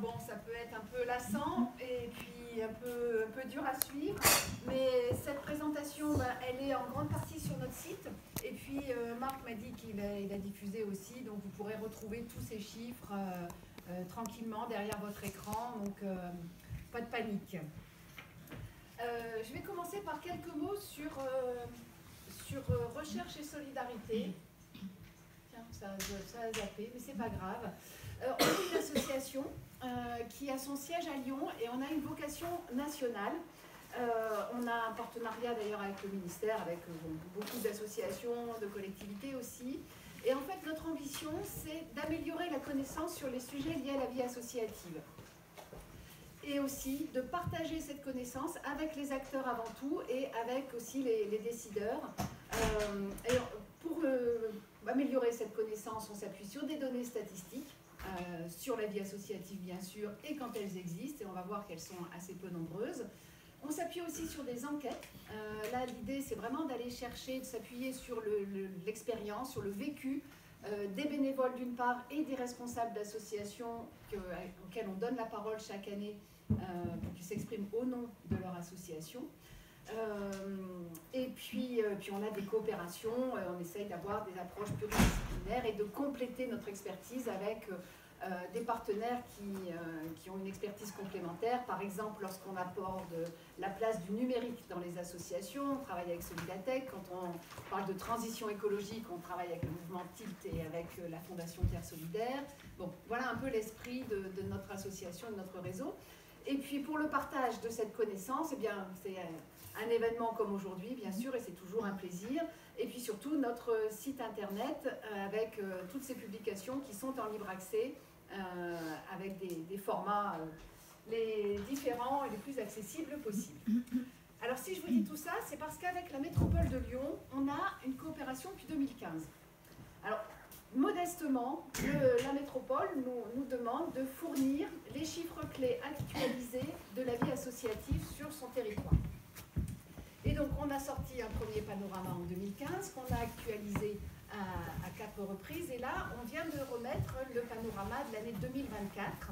bon, ça peut être un peu lassant et puis un peu dur à suivre, mais cette présentation, ben, elle est en grande partie sur notre site. Et puis Marc m'a dit qu'il a diffusé aussi, donc vous pourrez retrouver tous ces chiffres tranquillement derrière votre écran, donc pas de panique. Je vais commencer par quelques mots sur recherche et solidarité. Tiens, ça a zappé, mais c'est pas grave. On est une association qui a son siège à Lyon et on a une vocation nationale. On a un partenariat d'ailleurs avec le ministère, avec beaucoup d'associations, de collectivités aussi. Et en fait, notre ambition, c'est d'améliorer la connaissance sur les sujets liés à la vie associative. Et aussi de partager cette connaissance avec les acteurs avant tout et avec aussi les décideurs. Et pour améliorer cette connaissance, on s'appuie sur des données statistiques, sur la vie associative bien sûr, et quand elles existent, et on va voir qu'elles sont assez peu nombreuses. On s'appuie aussi sur des enquêtes. Là, l'idée, c'est vraiment d'aller chercher, de s'appuyer sur l'expérience, sur le vécu des bénévoles d'une part et des responsables d'associations auxquels on donne la parole chaque année pour qu'ils s'expriment au nom de leur association. Et puis on a des coopérations, on essaye d'avoir des approches pluridisciplinaires et de compléter notre expertise avec des partenaires qui ont une expertise complémentaire. Par exemple, lorsqu'on aborde la place du numérique dans les associations, on travaille avec Solidatech. Quand on parle de transition écologique, on travaille avec le mouvement TILT et avec la Fondation Terre Solidaire. Bon, voilà un peu l'esprit de notre association et de notre réseau. Et puis pour le partage de cette connaissance, eh bien, c'est un événement comme aujourd'hui, bien sûr, et c'est toujours un plaisir. Et puis surtout notre site internet avec toutes ces publications qui sont en libre accès, avec des formats les différents et les plus accessibles possibles. Alors si je vous dis tout ça, c'est parce qu'avec la métropole de Lyon, on a une coopération depuis 2015. Alors, modestement, la métropole nous demande de fournir les chiffres clés actualisés de la vie associative sur son territoire. Et donc, on a sorti un premier panorama en 2015 qu'on a actualisé à 4 reprises. Et là, on vient de remettre le panorama de l'année 2024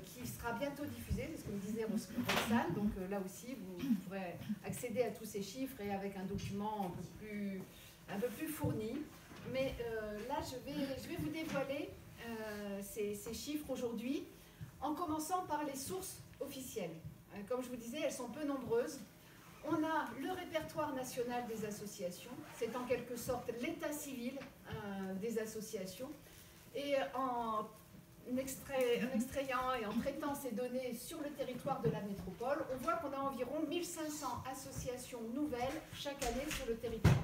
qui sera bientôt diffusé, c'est ce que me disait Roxane. Donc là aussi, vous pourrez accéder à tous ces chiffres et avec un document un peu plus fourni. Mais là, je vais vous dévoiler ces chiffres aujourd'hui, en commençant par les sources officielles. Comme je vous disais, elles sont peu nombreuses. On a le répertoire national des associations, c'est en quelque sorte l'état civil des associations. Et en extrayant et en traitant ces données sur le territoire de la métropole, on voit qu'on a environ 1500 associations nouvelles chaque année sur le territoire.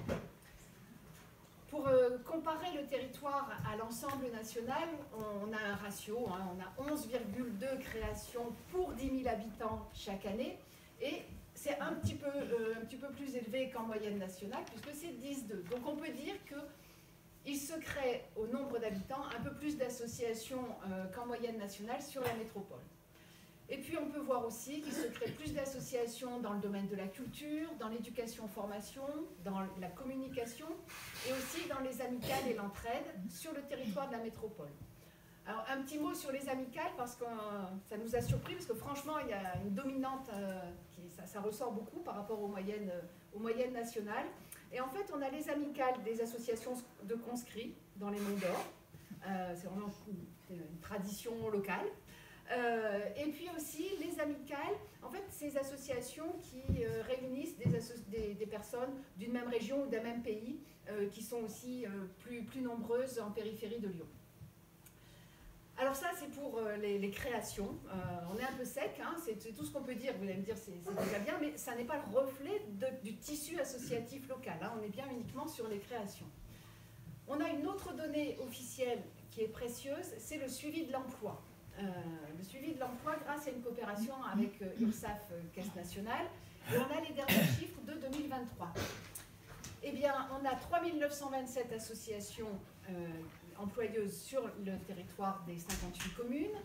Pour comparer le territoire à l'ensemble national, on a un ratio, on a 11,2 créations pour 10 000 habitants chaque année, et c'est un petit peu plus élevé qu'en moyenne nationale, puisque c'est 10,2. Donc on peut dire qu'il se crée au nombre d'habitants un peu plus d'associations qu'en moyenne nationale sur la métropole. Et puis on peut voir aussi qu'il se crée plus d'associations dans le domaine de la culture, dans l'éducation-formation, dans la communication et aussi dans les amicales et l'entraide sur le territoire de la métropole. Alors un petit mot sur les amicales parce que ça nous a surpris parce que franchement il y a une dominante, ça ressort beaucoup par rapport aux moyennes nationales. Et en fait on a les amicales des associations de conscrits dans les Monts d'Or, c'est vraiment une tradition locale. Et puis aussi les amicales, en fait ces associations qui réunissent des personnes d'une même région ou d'un même pays qui sont aussi plus nombreuses en périphérie de Lyon. Alors ça c'est pour les créations, on est un peu sec, hein, c'est tout ce qu'on peut dire, vous allez me dire c'est déjà bien, mais ça n'est pas le reflet du tissu associatif local, hein, on est bien uniquement sur les créations. On a une autre donnée officielle qui est précieuse, c'est le suivi de l'emploi. Le suivi de l'emploi grâce à une coopération avec URSSAF Caisse Nationale, et on a les derniers chiffres de 2023. Eh bien, on a 3 927 associations employeuses sur le territoire des 58 communes,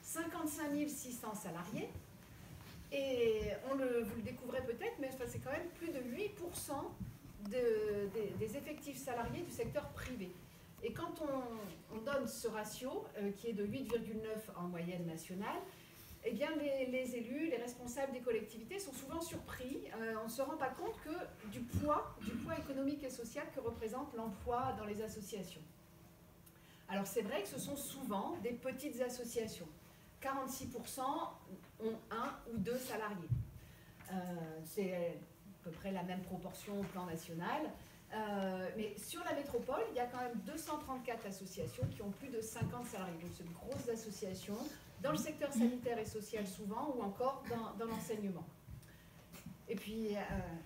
55 600 salariés, et vous le découvrez peut-être, mais c'est quand même plus de 8% des effectifs salariés du secteur privé. Et quand on donne ce ratio, qui est de 8,9 en moyenne nationale, eh bien les élus, les responsables des collectivités sont souvent surpris. On ne se rend pas compte du poids économique et social que représente l'emploi dans les associations. Alors c'est vrai que ce sont souvent des petites associations. 46% ont 1 ou 2 salariés. C'est à peu près la même proportion au plan national. Mais sur la métropole, il y a quand même 234 associations qui ont plus de 50 salariés. Donc c'est de grosses associations dans le secteur sanitaire et social souvent, ou encore dans l'enseignement. Et puis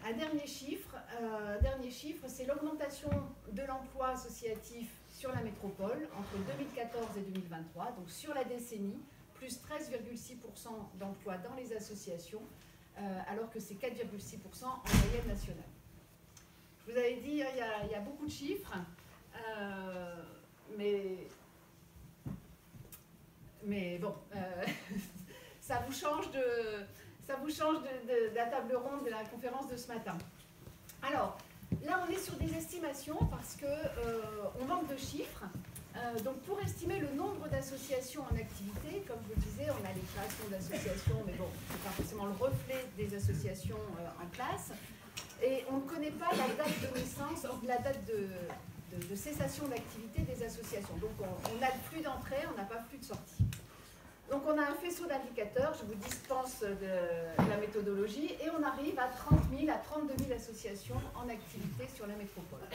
un dernier chiffre, c'est l'augmentation de l'emploi associatif sur la métropole entre 2014 et 2023, donc sur la décennie, plus 13,6% d'emplois dans les associations, alors que c'est 4,6% en moyenne nationale. Je vous avais dit, il y a beaucoup de chiffres, mais bon, ça vous change de la table ronde de la conférence de ce matin. Alors, là on est sur des estimations parce qu'on manque de chiffres. Donc pour estimer le nombre d'associations en activité, comme je vous disais, on a les créations d'associations, mais bon, ce n'est pas forcément le reflet des associations en place. Et on ne connaît pas la date de naissance, la date de cessation d'activité des associations. Donc on a le flux d'entrée, on n'a pas le flux de sortie. Donc on a un faisceau d'indicateurs, je vous dispense de la méthodologie, et on arrive à 30 000 à 32 000 associations en activité sur la métropole.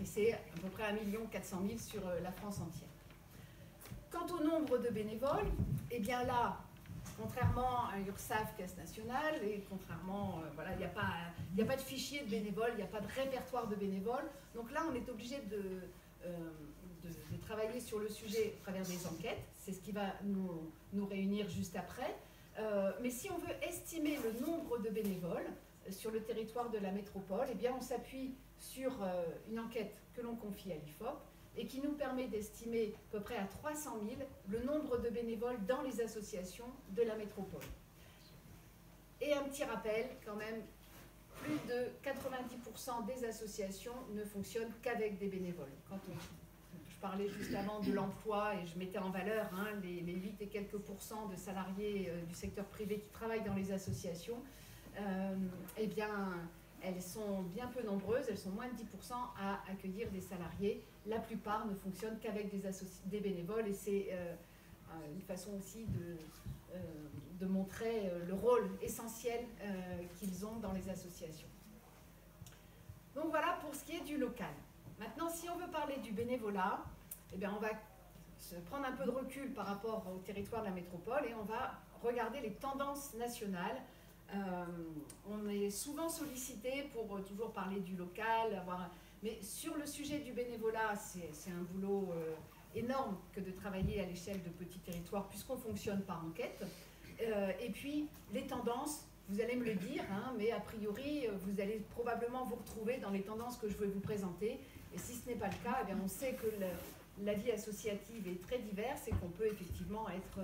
Et c'est à peu près 1 400 000 sur la France entière. Quant au nombre de bénévoles, eh bien là, contrairement à l'URSSAF, Caisse nationale, et contrairement, voilà, il n'y a pas de fichier de bénévoles, il n'y a pas de répertoire de bénévoles. Donc là, on est obligé de travailler sur le sujet à travers des enquêtes. C'est ce qui va nous réunir juste après. Mais si on veut estimer le nombre de bénévoles sur le territoire de la métropole, eh bien on s'appuie sur une enquête que l'on confie à l'IFOP et qui nous permet d'estimer à peu près à 300 000 le nombre de bénévoles dans les associations de la métropole. Et un petit rappel, quand même, plus de 90% des associations ne fonctionnent qu'avec des bénévoles. Je parlais juste avant de l'emploi et je mettais en valeur les 8 et quelques pourcents de salariés du secteur privé qui travaillent dans les associations, eh bien, elles sont bien peu nombreuses, elles sont moins de 10% à accueillir des salariés. La plupart ne fonctionnent qu'avec des bénévoles et c'est une façon aussi de montrer le rôle essentiel qu'ils ont dans les associations. Donc voilà pour ce qui est du local. Maintenant, si on veut parler du bénévolat, eh bien, on va se prendre un peu de recul par rapport au territoire de la métropole et on va regarder les tendances nationales. On est souvent sollicité pour toujours parler du local, mais sur le sujet du bénévolat, c'est un boulot énorme que de travailler à l'échelle de petits territoires puisqu'on fonctionne par enquête. Et puis, les tendances, vous allez me le dire, mais a priori, vous allez probablement vous retrouver dans les tendances que je vais vous présenter. Et si ce n'est pas le cas, eh bien, on sait que la vie associative est très diverse et qu'on peut effectivement être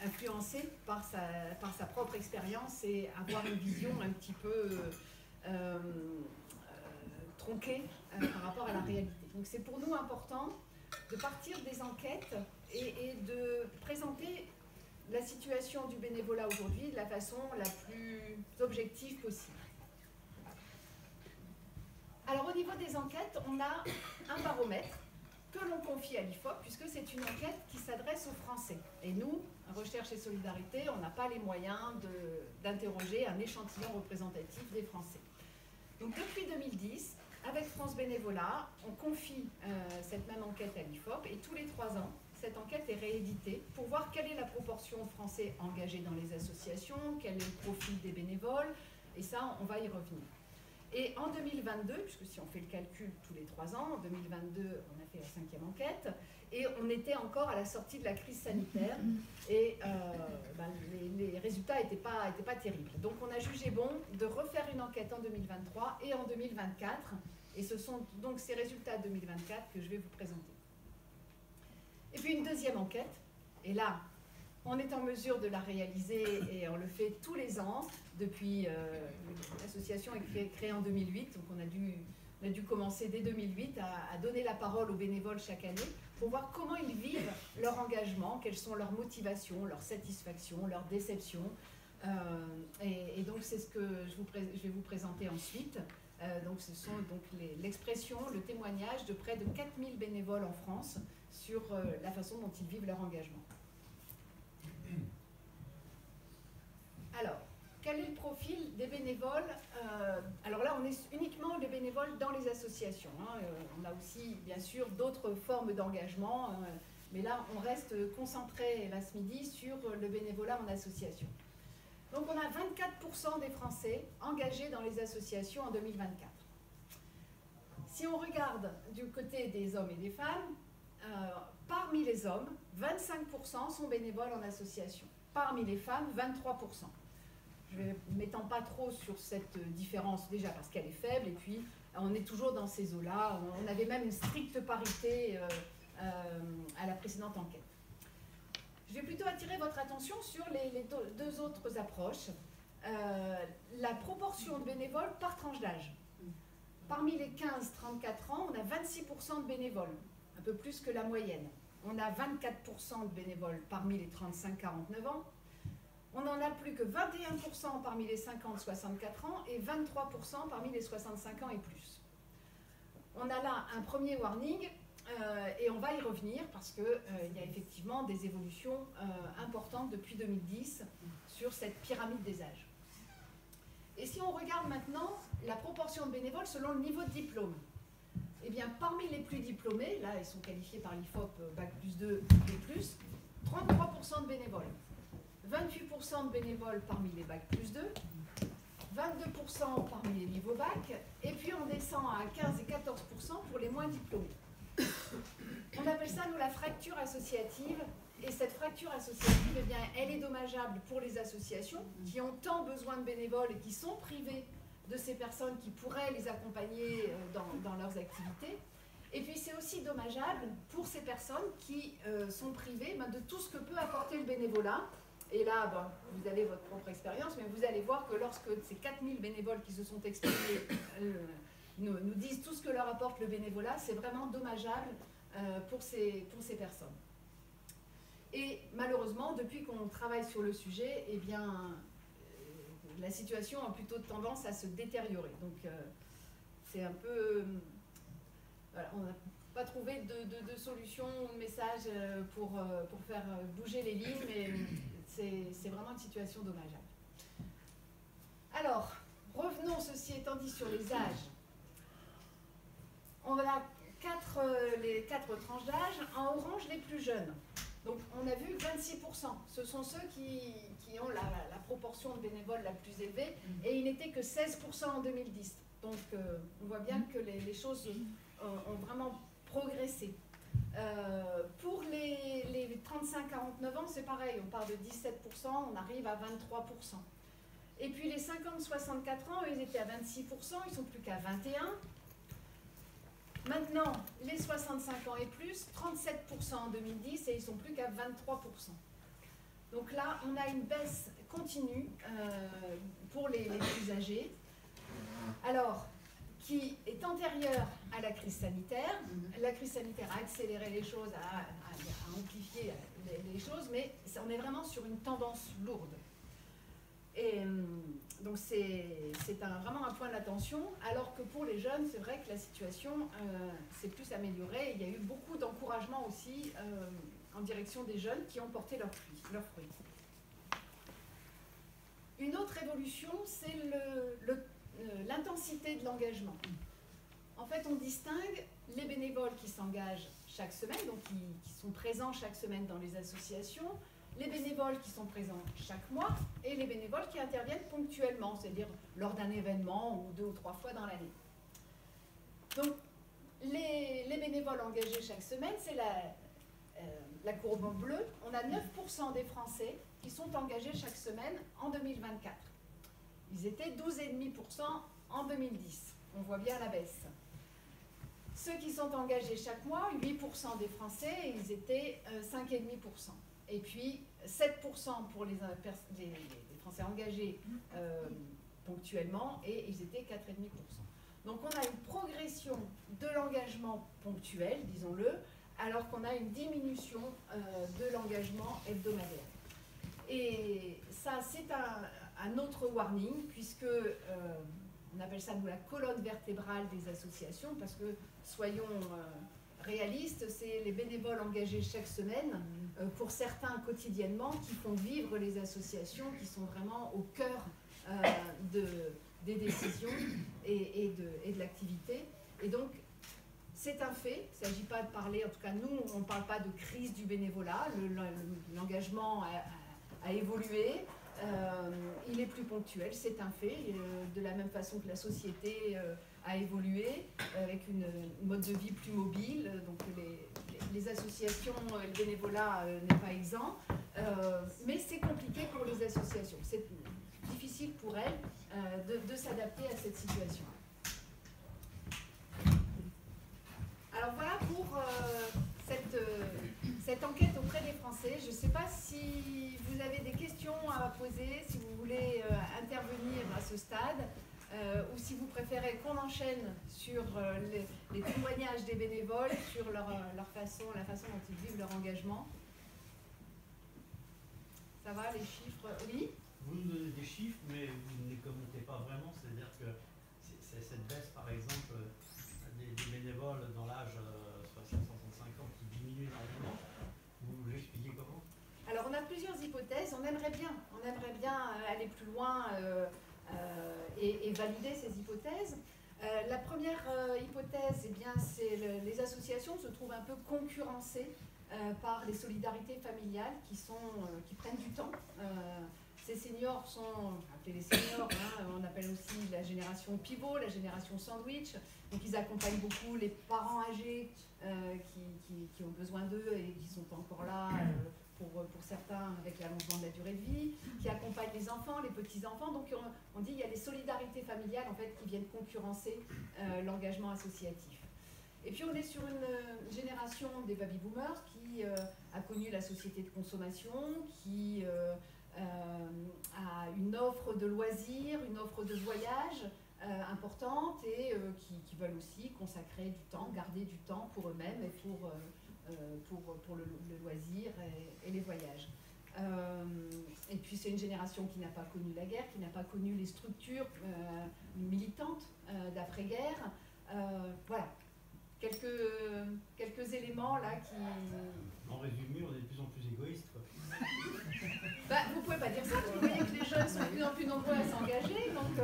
influencé par sa propre expérience et avoir une vision un petit peu tronquée par rapport à la réalité. Donc c'est pour nous important de partir des enquêtes et de présenter la situation du bénévolat aujourd'hui de la façon la plus objective possible. Alors au niveau des enquêtes, on a un baromètre que l'on confie à l'IFOP puisque c'est une enquête qui s'adresse aux Français. Et nous, Recherche et Solidarité, on n'a pas les moyens d'interroger un échantillon représentatif des Français. Donc depuis 2010, avec France Bénévolat, on confie cette même enquête à l'IFOP et tous les 3 ans, cette enquête est rééditée pour voir quelle est la proportion de Français engagés dans les associations, quel est le profil des bénévoles, et ça, on va y revenir. Et en 2022, puisque si on fait le calcul tous les 3 ans, en 2022, on a fait la 5e enquête, et on était encore à la sortie de la crise sanitaire, et les résultats n'étaient pas terribles. Donc on a jugé bon de refaire une enquête en 2023 et en 2024, et ce sont donc ces résultats de 2024 que je vais vous présenter. Et puis une deuxième enquête, et là, on est en mesure de la réaliser et on le fait tous les ans depuis l'association est créée en 2008, donc on a dû On a dû commencer dès 2008 à donner la parole aux bénévoles chaque année pour voir comment ils vivent leur engagement, quelles sont leurs motivations, leurs satisfactions, leurs déceptions. Et donc c'est ce que je vais vous présenter ensuite. Donc ce sont donc l'expression, le témoignage de près de 4000 bénévoles en France sur la façon dont ils vivent leur engagement. Alors, quel est le profil des bénévoles? Alors là, on est uniquement des bénévoles dans les associations. Hein. On a aussi, bien sûr, d'autres formes d'engagement, mais là, on reste concentré là ce midi sur le bénévolat en association. Donc, on a 24% des Français engagés dans les associations en 2024. Si on regarde du côté des hommes et des femmes, parmi les hommes, 25% sont bénévoles en association. Parmi les femmes, 23%. Je ne m'étends pas trop sur cette différence, déjà parce qu'elle est faible, et puis on est toujours dans ces eaux-là. On avait même une stricte parité à la précédente enquête. Je vais plutôt attirer votre attention sur les deux autres approches. La proportion de bénévoles par tranche d'âge. Parmi les 15-34 ans, on a 26% de bénévoles, un peu plus que la moyenne. On a 24% de bénévoles parmi les 35-49 ans. On n'en a plus que 21% parmi les 50-64 ans et 23% parmi les 65 ans et plus. On a là un premier warning et on va y revenir parce qu'il y a effectivement des évolutions importantes depuis 2010 sur cette pyramide des âges. Et si on regarde maintenant la proportion de bénévoles selon le niveau de diplôme, eh bien parmi les plus diplômés, là ils sont qualifiés par l'IFOP Bac plus 2 et plus, 33% de bénévoles. 28% de bénévoles parmi les Bac plus 2, 22% parmi les niveaux Bac, et puis on descend à 15 et 14% pour les moins diplômés. On appelle ça, nous, la fracture associative, et cette fracture associative, eh bien, elle est dommageable pour les associations qui ont tant besoin de bénévoles et qui sont privées de ces personnes qui pourraient les accompagner dans leurs activités. Et puis c'est aussi dommageable pour ces personnes qui sont privées de tout ce que peut apporter le bénévolat. Et là, bon, vous avez votre propre expérience, mais vous allez voir que lorsque ces 4000 bénévoles qui se sont exprimés nous disent tout ce que leur apporte le bénévolat, c'est vraiment dommageable pour ces personnes. Et malheureusement, depuis qu'on travaille sur le sujet, eh bien, la situation a plutôt tendance à se détériorer. Donc c'est un peu... voilà, on n'a pas trouvé de solution ou de message pour faire bouger les lignes, mais c'est vraiment une situation dommageable. Alors, revenons ceci étant dit sur les âges. On a les quatre tranches d'âge, en orange les plus jeunes. Donc on a vu 26%, ce sont ceux qui ont la proportion de bénévoles la plus élevée, et il n'était que 16% en 2010. Donc on voit bien que les choses ont vraiment progressé. Pour les 35-49 ans, c'est pareil, on part de 17%, on arrive à 23%. Et puis les 50-64 ans, eux, ils étaient à 26%, ils sont plus qu'à 21%. Maintenant, les 65 ans et plus, 37% en 2010 et ils sont plus qu'à 23%. Donc là, on a une baisse continue pour les plus âgés. Alors, qui est antérieure à la crise sanitaire. La crise sanitaire a accéléré les choses, a amplifié les choses, mais on est vraiment sur une tendance lourde. Et donc c'est vraiment un point d'attention, alors que pour les jeunes, c'est vrai que la situation s'est plus améliorée. Il y a eu beaucoup d'encouragement aussi en direction des jeunes qui ont porté leurs fruits. Une autre évolution, c'est l'intensité de l'engagement. En fait, on distingue les bénévoles qui s'engagent chaque semaine, donc qui sont présents chaque semaine dans les associations, les bénévoles qui sont présents chaque mois et les bénévoles qui interviennent ponctuellement, c'est-à-dire lors d'un événement ou 2 ou 3 fois dans l'année. Donc, les bénévoles engagés chaque semaine, c'est la courbe bleue. On a 9% des Français qui sont engagés chaque semaine en 2024. Ils étaient 12,5% en 2010. On voit bien la baisse. Ceux qui sont engagés chaque mois, 8% des Français, ils étaient 5,5%. Et puis 7% pour les Français engagés ponctuellement, et ils étaient 4,5%. Donc on a une progression de l'engagement ponctuel, disons-le, alors qu'on a une diminution de l'engagement hebdomadaire. Et ça, c'est un autre warning, puisque on appelle ça, nous, la colonne vertébrale des associations, parce que, soyons réalistes, c'est les bénévoles engagés chaque semaine, pour certains quotidiennement, qui font vivre les associations, qui sont vraiment au cœur des décisions et de l'activité. Et donc, c'est un fait, il ne s'agit pas de parler, en tout cas nous, on ne parle pas de crise du bénévolat, l'engagement a évolué, il est plus ponctuel, c'est un fait, de la même façon que la société a évolué, avec une mode de vie plus mobile, donc les associations, le bénévolat n'est pas exempt, mais c'est compliqué pour les associations, c'est difficile pour elles de s'adapter à cette situation. Alors voilà pour cette enquête auprès des Français. Je ne sais pas si vous avez des questions à poser, si vous voulez intervenir à ce stade, ou si vous préférez qu'on enchaîne sur les témoignages des bénévoles, sur la façon dont ils vivent leur engagement. Ça va, les chiffres? Oui? Vous nous donnez des chiffres, mais vous ne les commentez pas vraiment. C'est-à-dire que cette baisse, par exemple, des bénévoles dans l'âge 60-65 ans qui diminue énormément, vous l'expliquez comment? Alors, on a plusieurs hypothèses. On aimerait bien aller plus loin et valider ces hypothèses. La première hypothèse, eh bien, c'est les associations se trouvent un peu concurrencées par les solidarités familiales qui prennent du temps. Ces seniors sont appelés les seniors, hein, on appelle aussi la génération pivot, la génération sandwich. Donc ils accompagnent beaucoup les parents âgés qui ont besoin d'eux et qui sont encore là pour certains avec l'allongement de la durée de vie, qui accompagnent les enfants, les petits-enfants. Donc on dit qu'il y a des solidarités familiales en fait, qui viennent concurrencer l'engagement associatif. Et puis on est sur une génération des baby-boomers qui a connu la société de consommation, qui a une offre de loisirs, une offre de voyage importante et qui veulent aussi consacrer du temps, garder du temps pour eux-mêmes et pour le loisir et les voyages. Et puis c'est une génération qui n'a pas connu la guerre, qui n'a pas connu les structures militantes d'après-guerre. Voilà. Quelques éléments là qui... En résumé, on est de plus en plus égoïste, quoi. Bah, vous pouvez pas dire ça, vous voyez que les jeunes sont de plus en plus nombreux à s'engager, donc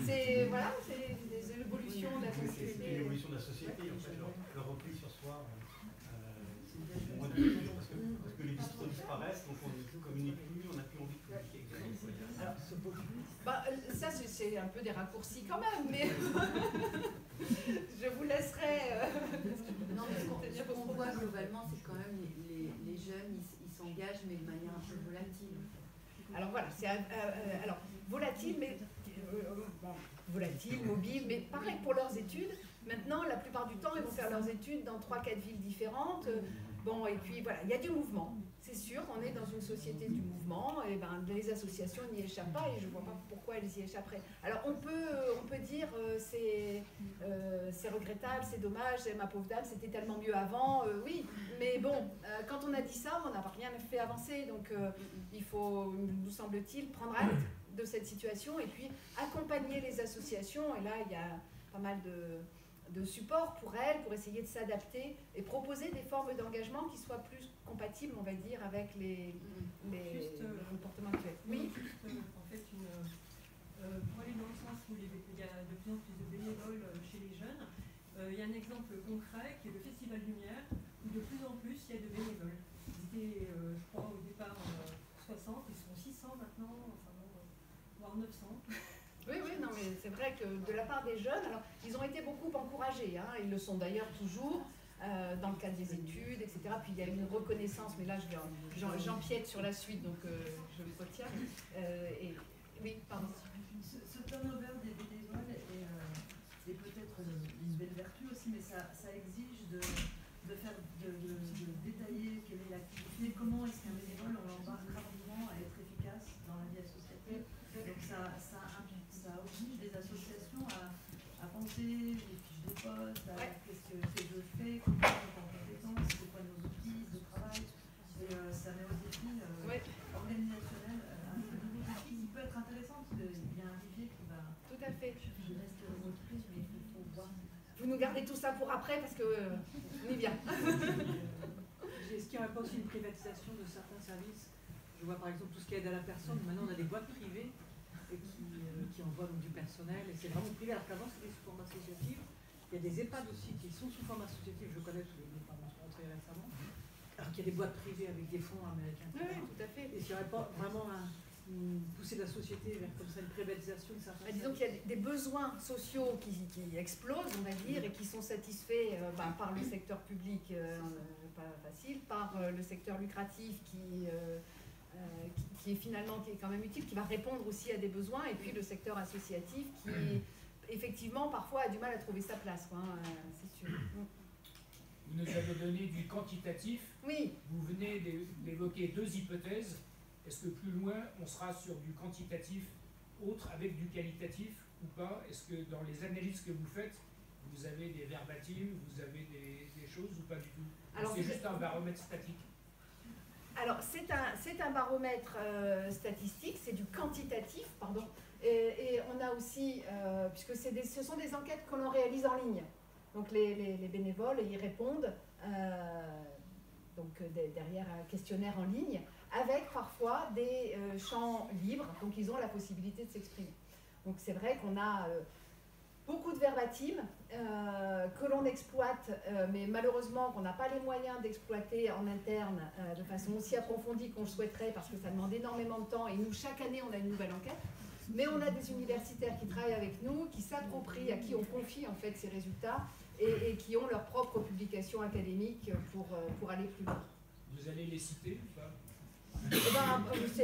c'est des évolutions de la société. C'est l'évolution de la société, en fait, le repli sur soi. Moins de parce que les bistrots disparaissent, donc on communique plus, on n'a plus envie de communiquer avec les employeurs. Alors, ça c'est un peu des raccourcis quand même, mais je vous laisserai. Non, mais ce qu'on voit globalement, c'est quand même les jeunes, ils s'engagent, mais de manière un peu volatile. Alors voilà, c'est alors volatile, mais volatile, mobile, mais pareil pour leurs études. Maintenant, la plupart du temps, ils vont faire leurs études dans 3-4 villes différentes. Bon, et puis voilà, il y a du mouvement. C'est sûr, on est dans une société du mouvement, et ben, les associations n'y échappent pas, et je ne vois pas pourquoi elles y échapperaient. Alors on peut dire c'est regrettable, c'est dommage, ma pauvre dame, c'était tellement mieux avant, oui, mais bon, quand on a dit ça, on n'a rien fait avancer, donc il faut, nous semble-t-il, prendre acte de cette situation, et puis accompagner les associations, et là il y a pas mal de support pour elles, pour essayer de s'adapter et proposer des formes d'engagement qui soient plus compatibles, on va dire, avec les comportements actuels. Oui. En fait, pour aller dans le sens où il y a de plus en plus de bénévoles chez les jeunes, il y a un exemple concret qui est le Festival Lumière, où de plus en plus il y a de bénévoles. Ils étaient, je crois, au départ 60, ils sont 600 maintenant, enfin, voire 900. Oui, non, mais c'est vrai que de la part des jeunes, alors, ils ont été beaucoup encouragés, hein, ils le sont d'ailleurs toujours, dans le cadre des études, etc. Puis il y a une reconnaissance, mais là j'empiète sur la suite, donc je me retiens. Oui, pardon. Ce turnover des bénévoles est peut-être une belle vertu aussi, mais ça exige de détailler quelle est l'activité, comment est-ce qu'un bénévole on l'embarque rapidement à être efficace dans la vie associative. Donc ça oblige les associations poste, à Ouais. qu'est-ce que je fais, comment je monte en compétences, c'est quoi nos outils de travail. Et ça met au défi Ouais. organisationnel un nouveau défi qui peut être intéressant parce qu'il y a un vivier qui va. Tout à fait. Je reste motivé, mais il faut voir. Vous nous gardez tout ça pour après parce que on y vient. Est-ce qu'il n'y aurait pas aussi une privatisation de certains services? Je vois par exemple tout ce qui aide à la personne. Maintenant, on a des boîtes privées qui envoient donc du personnel et c'est vraiment privé. Alors qu'avant, c'était sous forme associative. Il y a des EHPAD aussi qui sont sous forme associative. Je connais tous les parents sont rentrés récemment. Alors qu'il y a des boîtes privées avec des fonds américains. Oui, tout à fait. Et s'il n'y aurait pas vraiment une poussée de la société vers comme ça une privatisation de certains Disons qu'il y a des besoins sociaux qui explosent, on va dire, et qui sont satisfaits par le secteur public, pas facile, par le secteur lucratif qui est finalement qui est quand même utile, qui va répondre aussi à des besoins, et puis le secteur associatif qui effectivement parfois a du mal à trouver sa place, quoi, hein, c'est sûr. Vous nous avez donné du quantitatif. Oui. Vous venez d'évoquer 2 hypothèses. Est-ce que plus loin, on sera sur du quantitatif autre avec du qualitatif ou pas? Est-ce que dans les analyses que vous faites, vous avez des verbatims, vous avez des choses ou pas du tout? Alors, c'est juste un baromètre statique? Alors, c'est un baromètre statistique, c'est du quantitatif, pardon. Et on a aussi, puisque ce sont des enquêtes que l'on réalise en ligne. Donc, les bénévoles y répondent derrière un questionnaire en ligne, avec parfois des champs libres, donc ils ont la possibilité de s'exprimer. Donc, c'est vrai qu'on a beaucoup de verbatim que l'on exploite, mais malheureusement qu'on n'a pas les moyens d'exploiter en interne de façon aussi approfondie qu'on le souhaiterait parce que ça demande énormément de temps et nous, chaque année, on a une nouvelle enquête. Mais on a des universitaires qui travaillent avec nous, qui s'approprient, à qui on confie en fait ces résultats et qui ont leurs propres publications académiques pour aller plus loin. Vous allez les citer ou pas?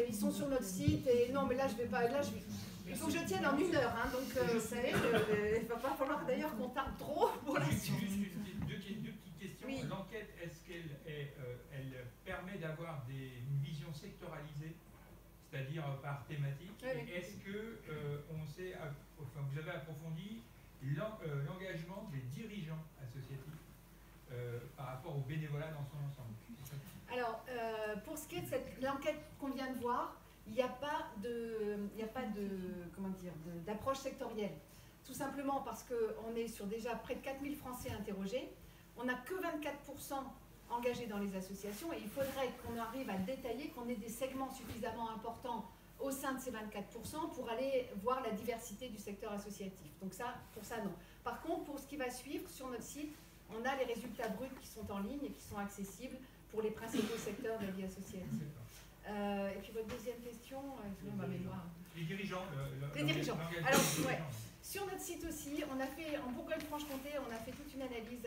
Ils sont sur notre site et non mais là je vais pas, il faut que je tienne en 1 heure, hein, donc vous savez, il va pas falloir d'ailleurs qu'on tarde trop pour la suite. Deux petites questions. Oui. L'enquête, est-ce qu'elle elle permet d'avoir une vision sectoralisée, c'est-à-dire par thématique? Oui, oui. Et est-ce que vous avez approfondi l'engagement des dirigeants associatifs par rapport au bénévolat dans son ensemble? Alors, pour ce qui est de l'enquête qu'on vient de voir, il n'y a pas d'approche sectorielle. Tout simplement parce qu'on est sur déjà près de 4000 Français interrogés. On n'a que 24% engagés dans les associations et il faudrait qu'on arrive à détailler, qu'on ait des segments suffisamment importants au sein de ces 24% pour aller voir la diversité du secteur associatif. Donc ça, pour ça, non. Par contre, pour ce qui va suivre, sur notre site, on a les résultats bruts qui sont en ligne et qui sont accessibles pour les principaux secteurs de la vie associative. Et puis votre deuxième question, ma mémoire. Les dirigeants. Les dirigeants. l'engagement Alors, des ouais. dirigeants. Sur notre site aussi, on a fait, en Bourgogne-Franche-Comté, on a fait toute une analyse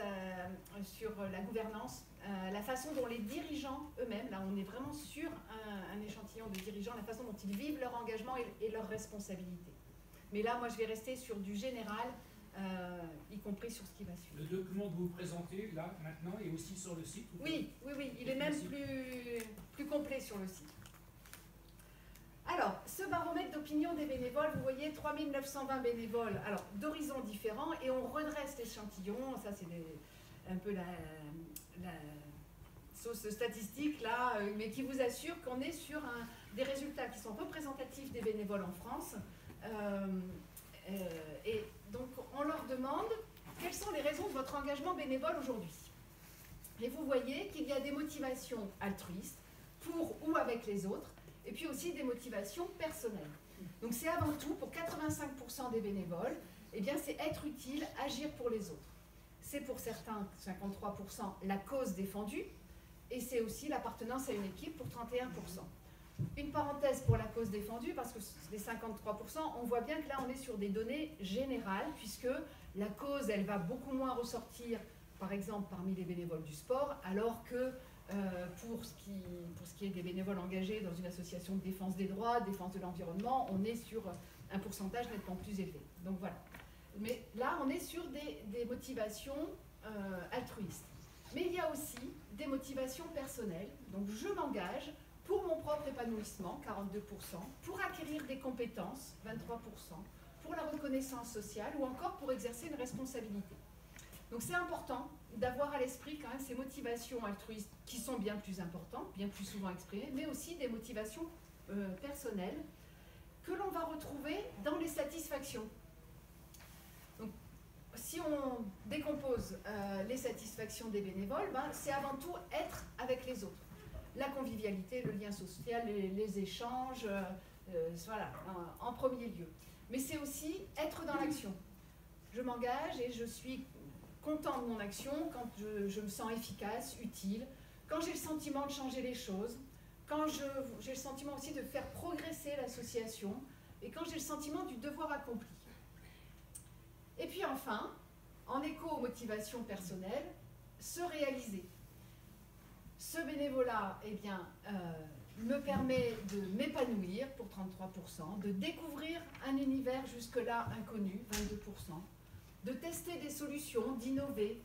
sur la gouvernance, la façon dont les dirigeants eux-mêmes, là on est vraiment sur un échantillon de dirigeants, la façon dont ils vivent leur engagement et leurs responsabilités. Mais là, moi je vais rester sur du général, y compris sur ce qui va suivre. Le document que vous présentez là, maintenant, est aussi sur le site ou pas? Oui, il est même plus complet sur le site. Alors, ce baromètre d'opinion des bénévoles, vous voyez 3920 bénévoles, alors d'horizons différents, et on redresse l'échantillon, ça c'est un peu la sauce statistique là, mais qui vous assure qu'on est sur des résultats qui sont représentatifs des bénévoles en France. Et donc on leur demande quelles sont les raisons de votre engagement bénévole aujourd'hui. Et vous voyez qu'il y a des motivations altruistes, pour ou avec les autres, et puis aussi des motivations personnelles. Donc c'est avant tout, pour 85% des bénévoles, eh bien c'est être utile, agir pour les autres. C'est pour certains, 53%, la cause défendue, et c'est aussi l'appartenance à une équipe pour 31%. Une parenthèse pour la cause défendue, parce que les 53%, on voit bien que là on est sur des données générales, puisque la cause, elle va beaucoup moins ressortir, par exemple, parmi les bénévoles du sport, alors que pour ce qui est des bénévoles engagés dans une association de défense des droits, défense de l'environnement, on est sur un pourcentage nettement plus élevé. Donc voilà. Mais là, on est sur des motivations altruistes. Mais il y a aussi des motivations personnelles. Donc je m'engage pour mon propre épanouissement, 42%, pour acquérir des compétences, 23%, pour la reconnaissance sociale ou encore pour exercer une responsabilité. Donc c'est important d'avoir à l'esprit quand même ces motivations altruistes qui sont bien plus importantes, bien plus souvent exprimées, mais aussi des motivations personnelles que l'on va retrouver dans les satisfactions. Donc, si on décompose les satisfactions des bénévoles, c'est avant tout être avec les autres. La convivialité, le lien social, les échanges, voilà, en premier lieu. Mais c'est aussi être dans l'action. Je m'engage et je suis content de mon action quand je me sens efficace, utile, quand j'ai le sentiment de changer les choses, quand j'ai le sentiment aussi de faire progresser l'association et quand j'ai le sentiment du devoir accompli. Et puis enfin, en écho aux motivations personnelles, se réaliser. Ce bénévolat, eh bien, me permet de m'épanouir pour 33%, de découvrir un univers jusque-là inconnu, 22%, de tester des solutions, d'innover,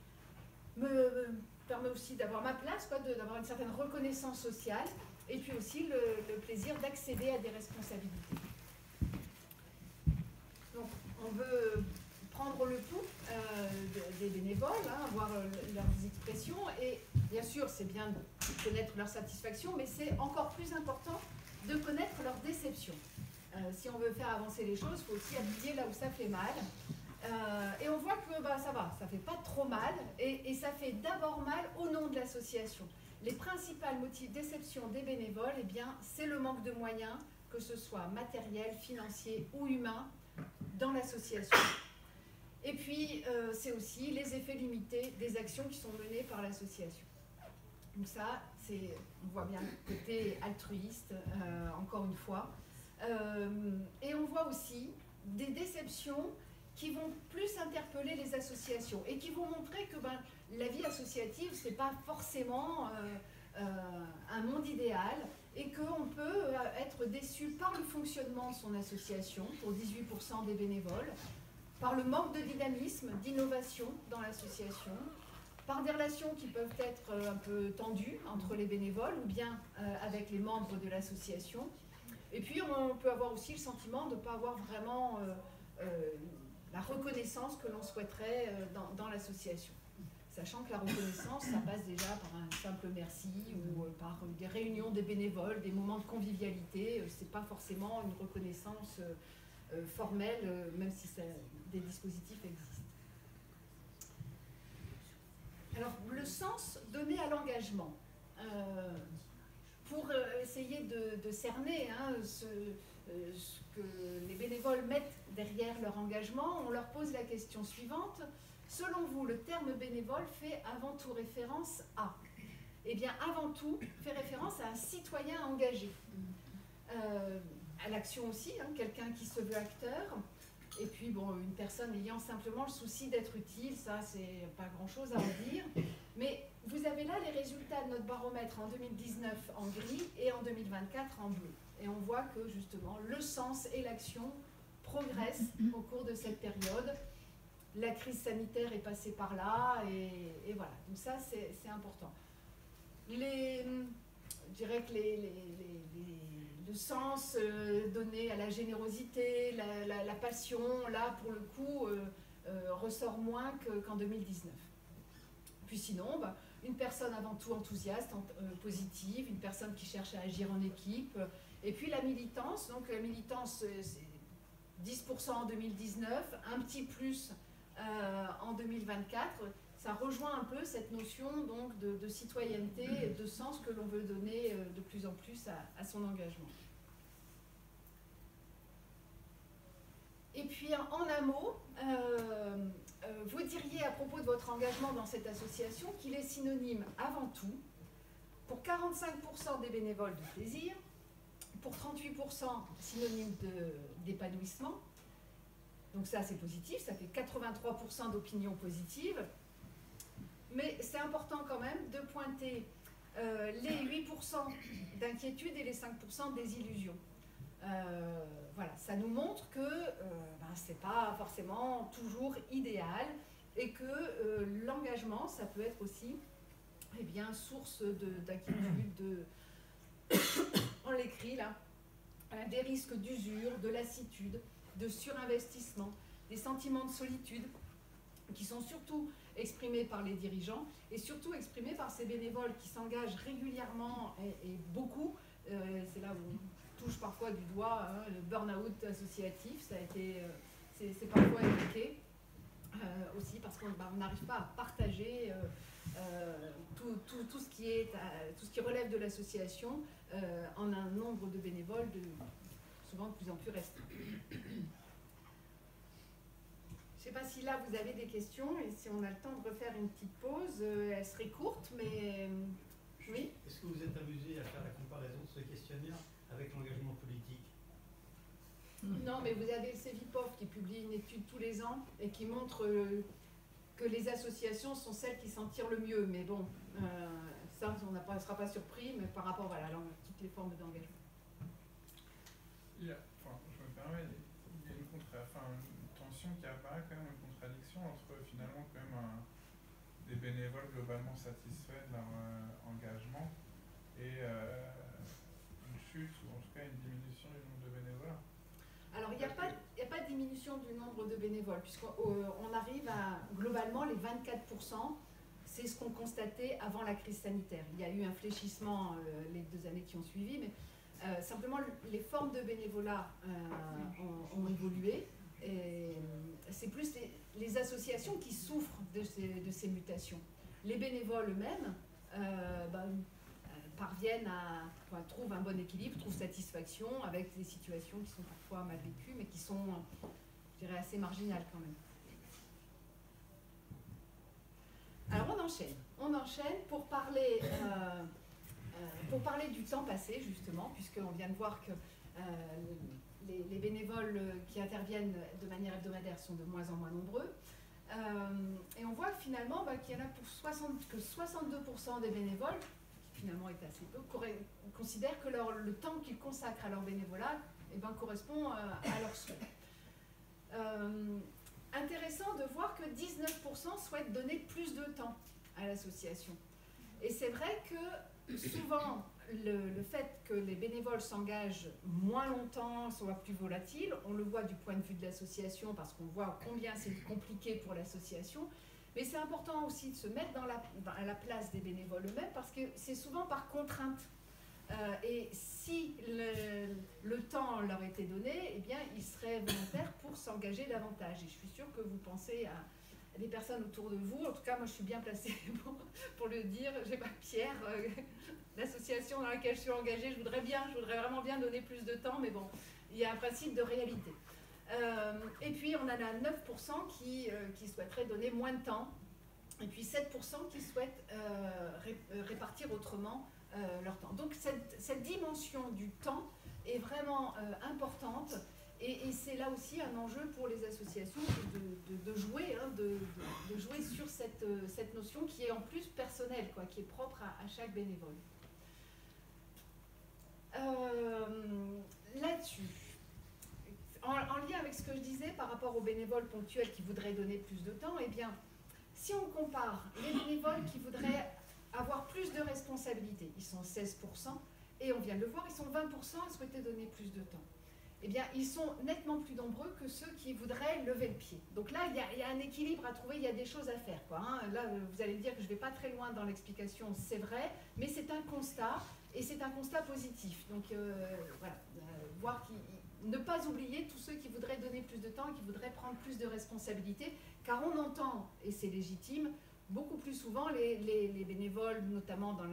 me permet aussi d'avoir ma place, d'avoir une certaine reconnaissance sociale, et puis aussi le plaisir d'accéder à des responsabilités. Donc, on veut prendre le pouls des bénévoles, voir leurs expressions, et bien sûr, c'est bien de connaître leur satisfaction, mais c'est encore plus important de connaître leur déception. Si on veut faire avancer les choses, il faut aussi appuyer là où ça fait mal. Et on voit que ça va, ça fait pas trop mal, et ça fait d'abord mal au nom de l'association. Les principales déceptions des bénévoles, eh bien, c'est le manque de moyens, que ce soit matériel, financier ou humain, dans l'association. Et puis, c'est aussi les effets limités des actions qui sont menées par l'association. Donc ça, on voit bien le côté altruiste, encore une fois. Et on voit aussi des déceptions qui vont plus interpeller les associations et qui vont montrer que la vie associative, ce n'est pas forcément un monde idéal et qu'on peut être déçu par le fonctionnement de son association, pour 18% des bénévoles, par le manque de dynamisme, d'innovation dans l'association, par des relations qui peuvent être un peu tendues entre les bénévoles ou bien avec les membres de l'association. Et puis on peut avoir aussi le sentiment de ne pas avoir vraiment la reconnaissance que l'on souhaiterait dans l'association. Sachant que la reconnaissance, ça passe déjà par un simple merci ou par des réunions des bénévoles, des moments de convivialité. Ce n'est pas forcément une reconnaissance formelle, même si des dispositifs existent. Alors, le sens donné à l'engagement. Pour essayer de cerner ce que les bénévoles mettent derrière leur engagement, on leur pose la question suivante. Selon vous, le terme bénévole fait avant tout référence à? Eh bien, avant tout, fait référence à un citoyen engagé. À l'action aussi, quelqu'un qui se veut acteur. Et puis, une personne ayant simplement le souci d'être utile, ça, c'est pas grand-chose à en dire. Mais vous avez là les résultats de notre baromètre en 2019 en gris et en 2024 en bleu. Et on voit que, justement, le sens et l'action progressent au cours de cette période. La crise sanitaire est passée par là, et voilà. Donc ça, c'est important. Je dirais que le sens donné à la générosité, la passion, là, pour le coup, ressort moins qu'en 2019. Puis sinon, une personne avant tout enthousiaste, positive, une personne qui cherche à agir en équipe. Et puis la militance, donc la militance, c'est 10% en 2019, un petit plus en 2024. Ça rejoint un peu cette notion donc, de citoyenneté et de sens que l'on veut donner de plus en plus à son engagement. Et puis en un mot, vous diriez à propos de votre engagement dans cette association qu'il est synonyme avant tout, pour 45% des bénévoles, de plaisir, pour 38% synonyme d'épanouissement. Donc ça c'est positif, ça fait 83% d'opinions positives. Mais c'est important quand même de pointer les 8% d'inquiétude et les 5% de désillusion. Voilà, ça nous montre que ce n'est pas forcément toujours idéal et que l'engagement, ça peut être aussi source d'inquiétude, on l'écrit là, des risques d'usure, de lassitude, de surinvestissement, des sentiments de solitude qui sont surtout exprimée par les dirigeants et surtout exprimée par ces bénévoles qui s'engagent régulièrement et beaucoup. C'est là où on touche parfois du doigt le burn-out associatif, ça a été, c'est parfois évoqué aussi parce qu'on n'arrive pas à partager tout ce qui relève de l'association en un nombre de bénévoles souvent de plus en plus restreint. Je ne sais pas si là vous avez des questions et si on a le temps de refaire une petite pause, elle serait courte, mais oui. Est-ce que vous êtes amusé à faire la comparaison de ce questionnaire avec l'engagement politique? Non, mais vous avez le CEVIPOF qui publie une étude tous les ans et qui montre que les associations sont celles qui s'en tirent le mieux. Mais bon, ça, on ne sera pas surpris, mais par rapport à toutes les formes d'engagement. Je me permets, il y a une tension qui apparaît quand même, une contradiction entre finalement quand même des bénévoles globalement satisfaits de leur engagement et une chute ou en tout cas une diminution du nombre de bénévoles. Alors, il n'y a pas de diminution du nombre de bénévoles, puisqu'on arrive à, globalement, les 24%, c'est ce qu'on constatait avant la crise sanitaire. Il y a eu un fléchissement les 2 années qui ont suivi, mais simplement, les formes de bénévolat ont évolué. C'est plus les associations qui souffrent de ces mutations. Les bénévoles eux-mêmes parviennent trouvent un bon équilibre, trouvent satisfaction avec des situations qui sont parfois mal vécues, mais qui sont, je dirais, assez marginales quand même. Alors on enchaîne pour parler du temps passé, justement, puisqu'on vient de voir que les bénévoles qui interviennent de manière hebdomadaire sont de moins en moins nombreux. Et on voit finalement qu'il y en a que 62% des bénévoles, qui finalement est assez peu, considèrent que le temps qu'ils consacrent à leur bénévolat correspond à leurs souhaits. Intéressant de voir que 19% souhaitent donner plus de temps à l'association. Et c'est vrai que souvent, le fait que les bénévoles s'engagent moins longtemps, soient plus volatiles, on le voit du point de vue de l'association parce qu'on voit combien c'est compliqué pour l'association, mais c'est important aussi de se mettre à la place des bénévoles eux-mêmes parce que c'est souvent par contrainte. Et si le temps leur était donné, eh bien, ils seraient volontaires pour s'engager davantage. Et je suis sûre que vous pensez à des personnes autour de vous. En tout cas, moi, je suis bien placée pour le dire. J'ai pas Pierre, l'association dans laquelle je suis engagée. Je voudrais vraiment bien donner plus de temps, mais bon, il y a un principe de réalité. Et puis, on en a 9% qui souhaiteraient donner moins de temps. Et puis 7% qui souhaitent répartir autrement leur temps. Donc cette dimension du temps est vraiment importante et c'est là aussi un enjeu pour les associations de jouer, de jouer sur cette notion qui est en plus personnelle, qui est propre à chaque bénévole. Là-dessus, en lien avec ce que je disais par rapport aux bénévoles ponctuels qui voudraient donner plus de temps, eh bien, si on compare les bénévoles qui voudraient avoir plus de responsabilités, ils sont 16%, et on vient de le voir, ils sont 20% à souhaiter donner plus de temps. Eh bien, ils sont nettement plus nombreux que ceux qui voudraient lever le pied. Donc là, il y a un équilibre à trouver, il y a des choses à faire, Là, vous allez me dire que je ne vais pas très loin dans l'explication, c'est vrai, mais c'est un constat, et c'est un constat positif. Donc, voir ne pas oublier tous ceux qui voudraient donner plus de temps et qui voudraient prendre plus de responsabilités, car on entend, et c'est légitime, beaucoup plus souvent les bénévoles, notamment dans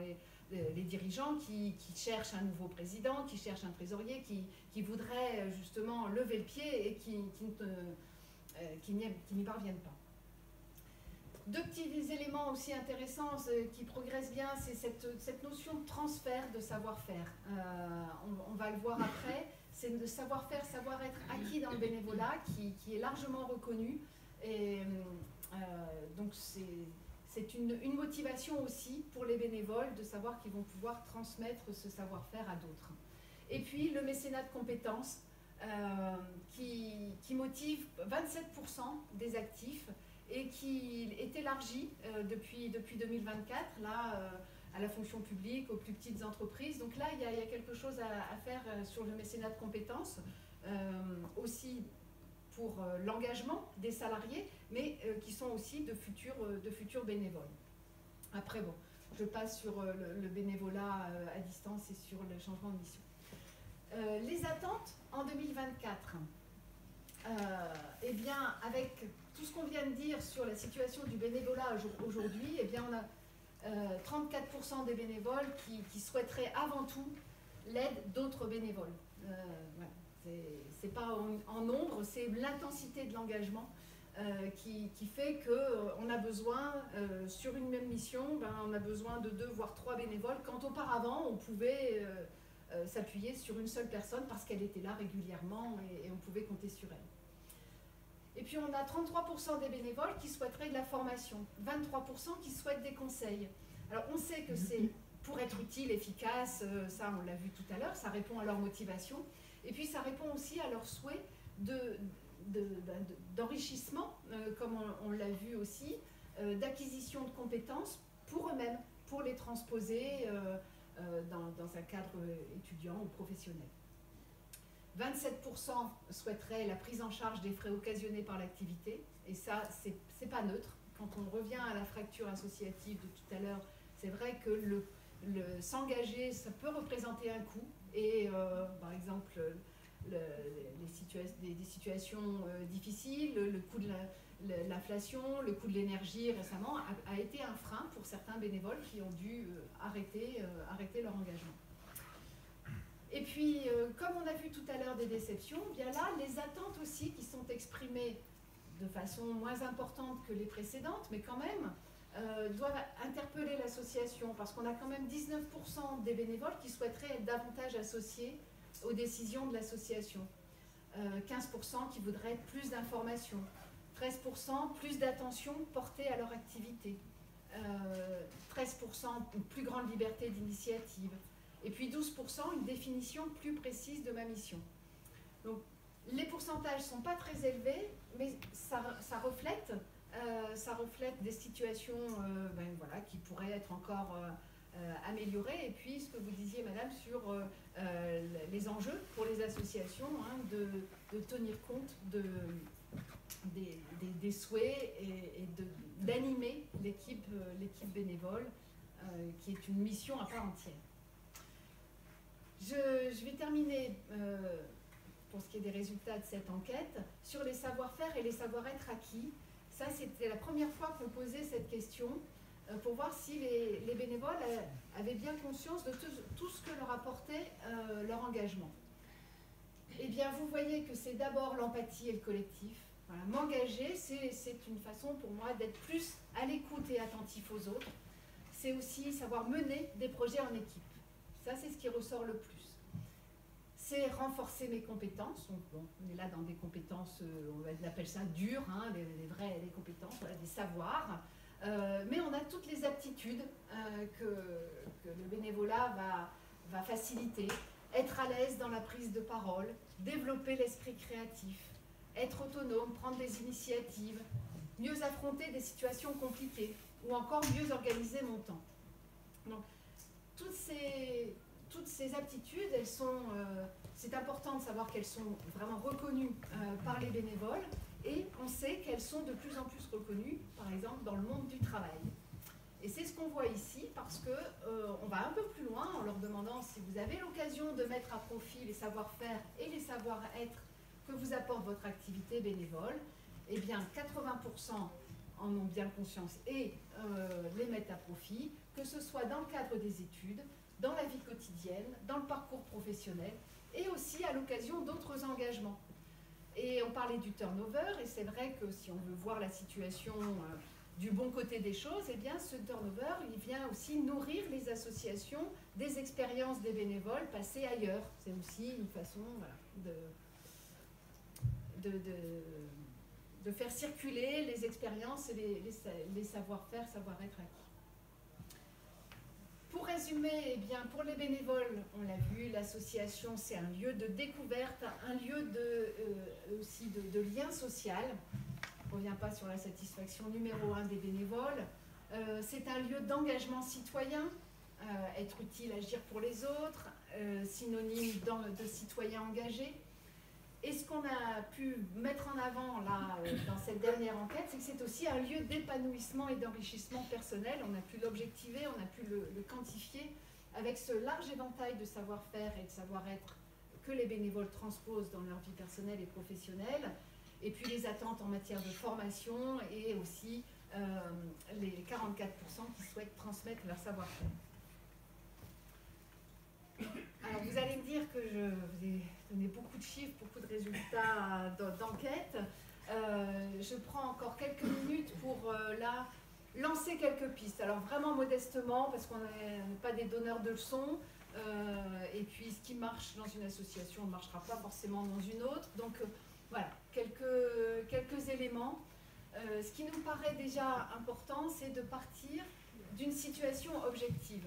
les dirigeants qui cherchent un nouveau président, qui cherchent un trésorier, qui voudraient justement lever le pied et qui n'y parviennent pas. 2 petits éléments aussi intéressants qui progressent bien, c'est cette notion de transfert de savoir-faire. On va le voir après, c'est le savoir-faire, savoir-être acquis dans le bénévolat qui est largement reconnu. Et donc c'est une motivation aussi pour les bénévoles de savoir qu'ils vont pouvoir transmettre ce savoir-faire à d'autres. Et puis le mécénat de compétences qui motive 27% des actifs et qui est élargi depuis 2024 là, à la fonction publique, aux plus petites entreprises. Donc là, il y a quelque chose à faire sur le mécénat de compétences, aussi pour l'engagement des salariés, mais qui sont aussi de futurs bénévoles. Après, bon, je passe sur le bénévolat à distance et sur le changement de mission. Les attentes en 2024. Eh bien, avec tout ce qu'on vient de dire sur la situation du bénévolat aujourd'hui, eh bien, on a 34% des bénévoles qui souhaiteraient avant tout l'aide d'autres bénévoles. Voilà. C'est pas en nombre, c'est l'intensité de l'engagement qui fait qu'on a besoin, sur une même mission, on a besoin de 2 voire 3 bénévoles, quand auparavant on pouvait s'appuyer sur une seule personne parce qu'elle était là régulièrement et on pouvait compter sur elle. Et puis on a 33% des bénévoles qui souhaiteraient de la formation, 23% qui souhaitent des conseils. Alors on sait que c'est pour être utile, efficace, ça on l'a vu tout à l'heure, ça répond à leur motivation, et puis ça répond aussi à leur souhait d'enrichissement, comme on l'a vu aussi, d'acquisition de compétences pour eux-mêmes, pour les transposer dans un cadre étudiant ou professionnel. 27% souhaiteraient la prise en charge des frais occasionnés par l'activité, et ça, c'est pas neutre. Quand on revient à la fracture associative de tout à l'heure, c'est vrai que s'engager, ça peut représenter un coût, et par exemple, des situations difficiles, le coût de l'inflation, le coût de l'énergie récemment a été un frein pour certains bénévoles qui ont dû arrêter leur engagement. Et puis, comme on a vu tout à l'heure des déceptions, bien là, les attentes aussi qui sont exprimées de façon moins importante que les précédentes, mais quand même, doivent interpeller l'association, parce qu'on a quand même 19% des bénévoles qui souhaiteraient être davantage associés aux décisions de l'association, 15% qui voudraient plus d'informations, 13% plus d'attention portée à leur activité, 13% une plus grande liberté d'initiative, et puis 12% une définition plus précise de ma mission. Donc les pourcentages ne sont pas très élevés, mais ça reflète des situations voilà, qui pourraient être encore améliorées. Et puis ce que vous disiez, madame, sur les enjeux pour les associations, de tenir compte des souhaits et d'animer l'équipe bénévole, qui est une mission à part entière. Je vais terminer, pour ce qui est des résultats de cette enquête, sur les savoir-faire et les savoir-être acquis. Ça, c'était la première fois qu'on posait cette question, pour voir si les bénévoles avaient bien conscience de tout ce que leur apportait leur engagement. Eh bien, vous voyez que c'est d'abord l'empathie et le collectif. Voilà, m'engager, c'est une façon pour moi d'être plus à l'écoute et attentif aux autres. C'est aussi savoir mener des projets en équipe. Ça, c'est ce qui ressort le plus. C'est renforcer mes compétences. Donc, bon, on est là dans des compétences, on appelle ça dures, les compétences, voilà, des savoirs. Mais on a toutes les aptitudes que le bénévolat va faciliter. Être à l'aise dans la prise de parole, développer l'esprit créatif, être autonome, prendre des initiatives, mieux affronter des situations compliquées ou encore mieux organiser mon temps. Donc, toutes ces aptitudes, c'est important de savoir qu'elles sont vraiment reconnues par les bénévoles, et on sait qu'elles sont de plus en plus reconnues, par exemple, dans le monde du travail. Et c'est ce qu'on voit ici, parce qu'on va un peu plus loin en leur demandant si vous avez l'occasion de mettre à profit les savoir-faire et les savoir-être que vous apporte votre activité bénévole. Eh bien, 80% en ont bien conscience et les mettent à profit, que ce soit dans le cadre des études, dans la vie quotidienne, dans le parcours professionnel et aussi à l'occasion d'autres engagements. Et on parlait du turnover, et c'est vrai que si on veut voir la situation du bon côté des choses, eh bien ce turnover, il vient aussi nourrir les associations des expériences des bénévoles passées ailleurs. C'est aussi une façon, voilà, de faire circuler les expériences et les savoir-faire, savoir-être acquis. Pour résumer, eh bien, pour les bénévoles, on l'a vu, l'association, c'est un lieu de découverte, un lieu aussi de lien social. On ne revient pas sur la satisfaction numéro 1 des bénévoles. C'est un lieu d'engagement citoyen, être utile, agir pour les autres, synonyme de citoyen engagé. Et ce qu'on a pu mettre en avant là, dans cette dernière enquête, c'est que c'est aussi un lieu d'épanouissement et d'enrichissement personnel. On a pu l'objectiver, on a pu le quantifier avec ce large éventail de savoir-faire et de savoir-être que les bénévoles transposent dans leur vie personnelle et professionnelle, et puis les attentes en matière de formation et aussi les 44% qui souhaitent transmettre leur savoir-faire. Alors vous allez me dire que je vous ai donné beaucoup de chiffres, beaucoup de résultats d'enquête. Je prends encore quelques minutes pour là lancer quelques pistes. Alors vraiment modestement, parce qu'on n'est pas des donneurs de leçons, et puis ce qui marche dans une association ne marchera pas forcément dans une autre. Donc voilà, quelques éléments. Ce qui nous paraît déjà important, c'est de partir d'une situation objective.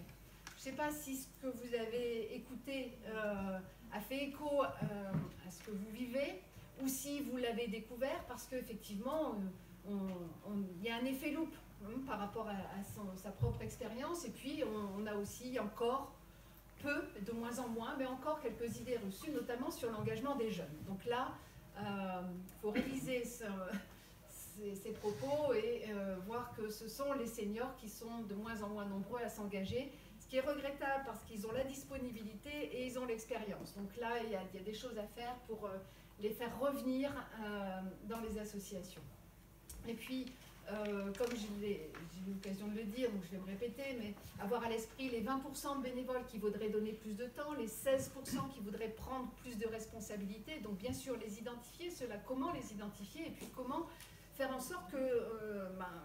Je ne sais pas si ce que vous avez écouté a fait écho à ce que vous vivez, ou si vous l'avez découvert, parce qu'effectivement, il y a un effet loupe par rapport à sa propre expérience, et puis on a aussi encore peu, de moins en moins, mais encore quelques idées reçues, notamment sur l'engagement des jeunes. Donc là, il faut réviser ces propos et voir que ce sont les seniors qui sont de moins en moins nombreux à s'engager, ce qui est regrettable parce qu'ils ont la disponibilité et ils ont l'expérience. Donc là, il y a des choses à faire pour les faire revenir dans les associations. Et puis, comme j'ai eu l'occasion de le dire, donc je vais me répéter, mais avoir à l'esprit les 20% de bénévoles qui voudraient donner plus de temps, les 16% qui voudraient prendre plus de responsabilités, donc bien sûr les identifier, comment les identifier, et puis comment faire en sorte que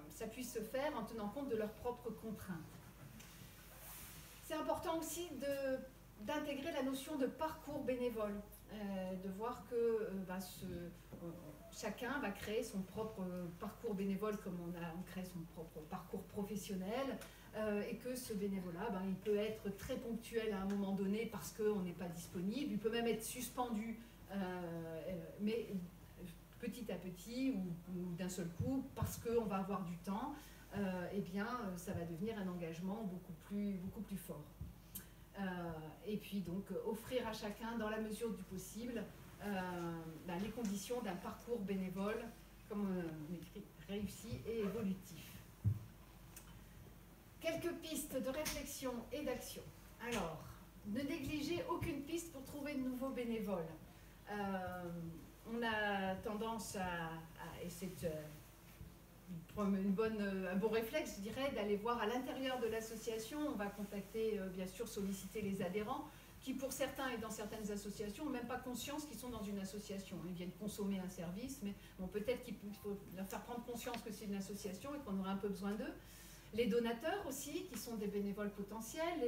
ça puisse se faire en tenant compte de leurs propres contraintes. C'est important aussi d'intégrer la notion de parcours bénévole, de voir que chacun va créer son propre parcours bénévole comme on crée son propre parcours professionnel, et que ce bénévolat, il peut être très ponctuel à un moment donné parce qu'on n'est pas disponible, il peut même être suspendu, mais petit à petit ou d'un seul coup, parce qu'on va avoir du temps, eh bien, ça va devenir un engagement beaucoup plus fort. Et puis donc, offrir à chacun, dans la mesure du possible, les conditions d'un parcours bénévole, comme on écrit, réussi et évolutif. Quelques pistes de réflexion et d'action. Alors, ne négligez aucune piste pour trouver de nouveaux bénévoles. On a tendance et c'est un bon réflexe, je dirais, d'aller voir à l'intérieur de l'association. On va contacter, bien sûr, solliciter les adhérents, qui pour certains et dans certaines associations n'ont même pas conscience qu'ils sont dans une association. Ils viennent consommer un service, mais bon, peut-être qu'il faut leur faire prendre conscience que c'est une association et qu'on aura un peu besoin d'eux. Les donateurs aussi, qui sont des bénévoles potentiels,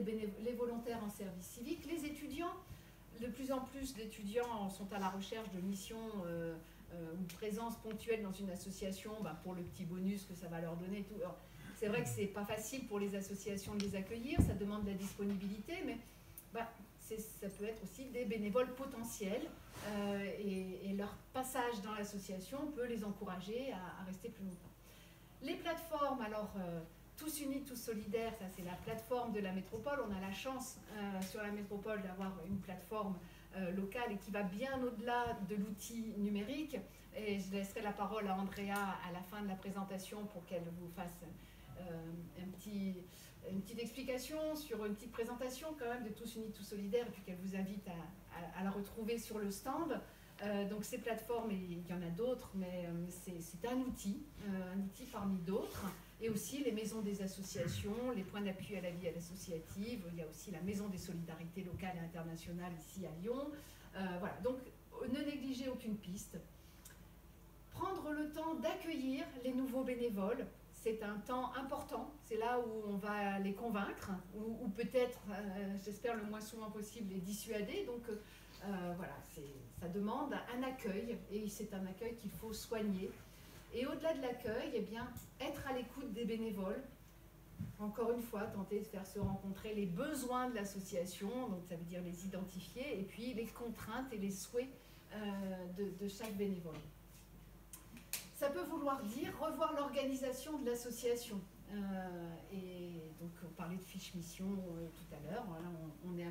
les volontaires en service civique, les étudiants. De plus en plus d'étudiants sont à la recherche de missions ou de présence ponctuelle dans une association pour le petit bonus que ça va leur donner. C'est vrai que c'est pas facile pour les associations de les accueillir, ça demande de la disponibilité, mais ça peut être aussi des bénévoles potentiels et leur passage dans l'association peut les encourager à rester plus longtemps. Les plateformes, alors Tous Unis, Tous Solidaires, ça c'est la plateforme de la métropole. On a la chance sur la métropole d'avoir une plateforme locale et qui va bien au-delà de l'outil numérique. Et je laisserai la parole à Andrea à la fin de la présentation pour qu'elle vous fasse une petite explication sur une petite présentation quand même de Tous Unis, Tous Solidaires, et puis qu'elle vous invite à la retrouver sur le stand. Donc ces plateformes, il y en a d'autres, mais c'est un outil parmi d'autres. Et aussi les maisons des associations, les points d'appui à la vie associative. Il y a aussi la maison des solidarités locales et internationales ici à Lyon. Voilà, donc ne négligez aucune piste. Prendre le temps d'accueillir les nouveaux bénévoles, c'est un temps important. C'est là où on va les convaincre, ou peut-être, j'espère le moins souvent possible, les dissuader. Donc voilà, ça demande un accueil, et c'est un accueil qu'il faut soigner. Et au-delà de l'accueil, eh bien, être à l'écoute des bénévoles. Encore une fois, tenter de faire se rencontrer les besoins de l'association, donc ça veut dire les identifier, et puis les contraintes et les souhaits de chaque bénévole. Ça peut vouloir dire revoir l'organisation de l'association. Et donc on parlait de fiche mission tout à l'heure, voilà, on est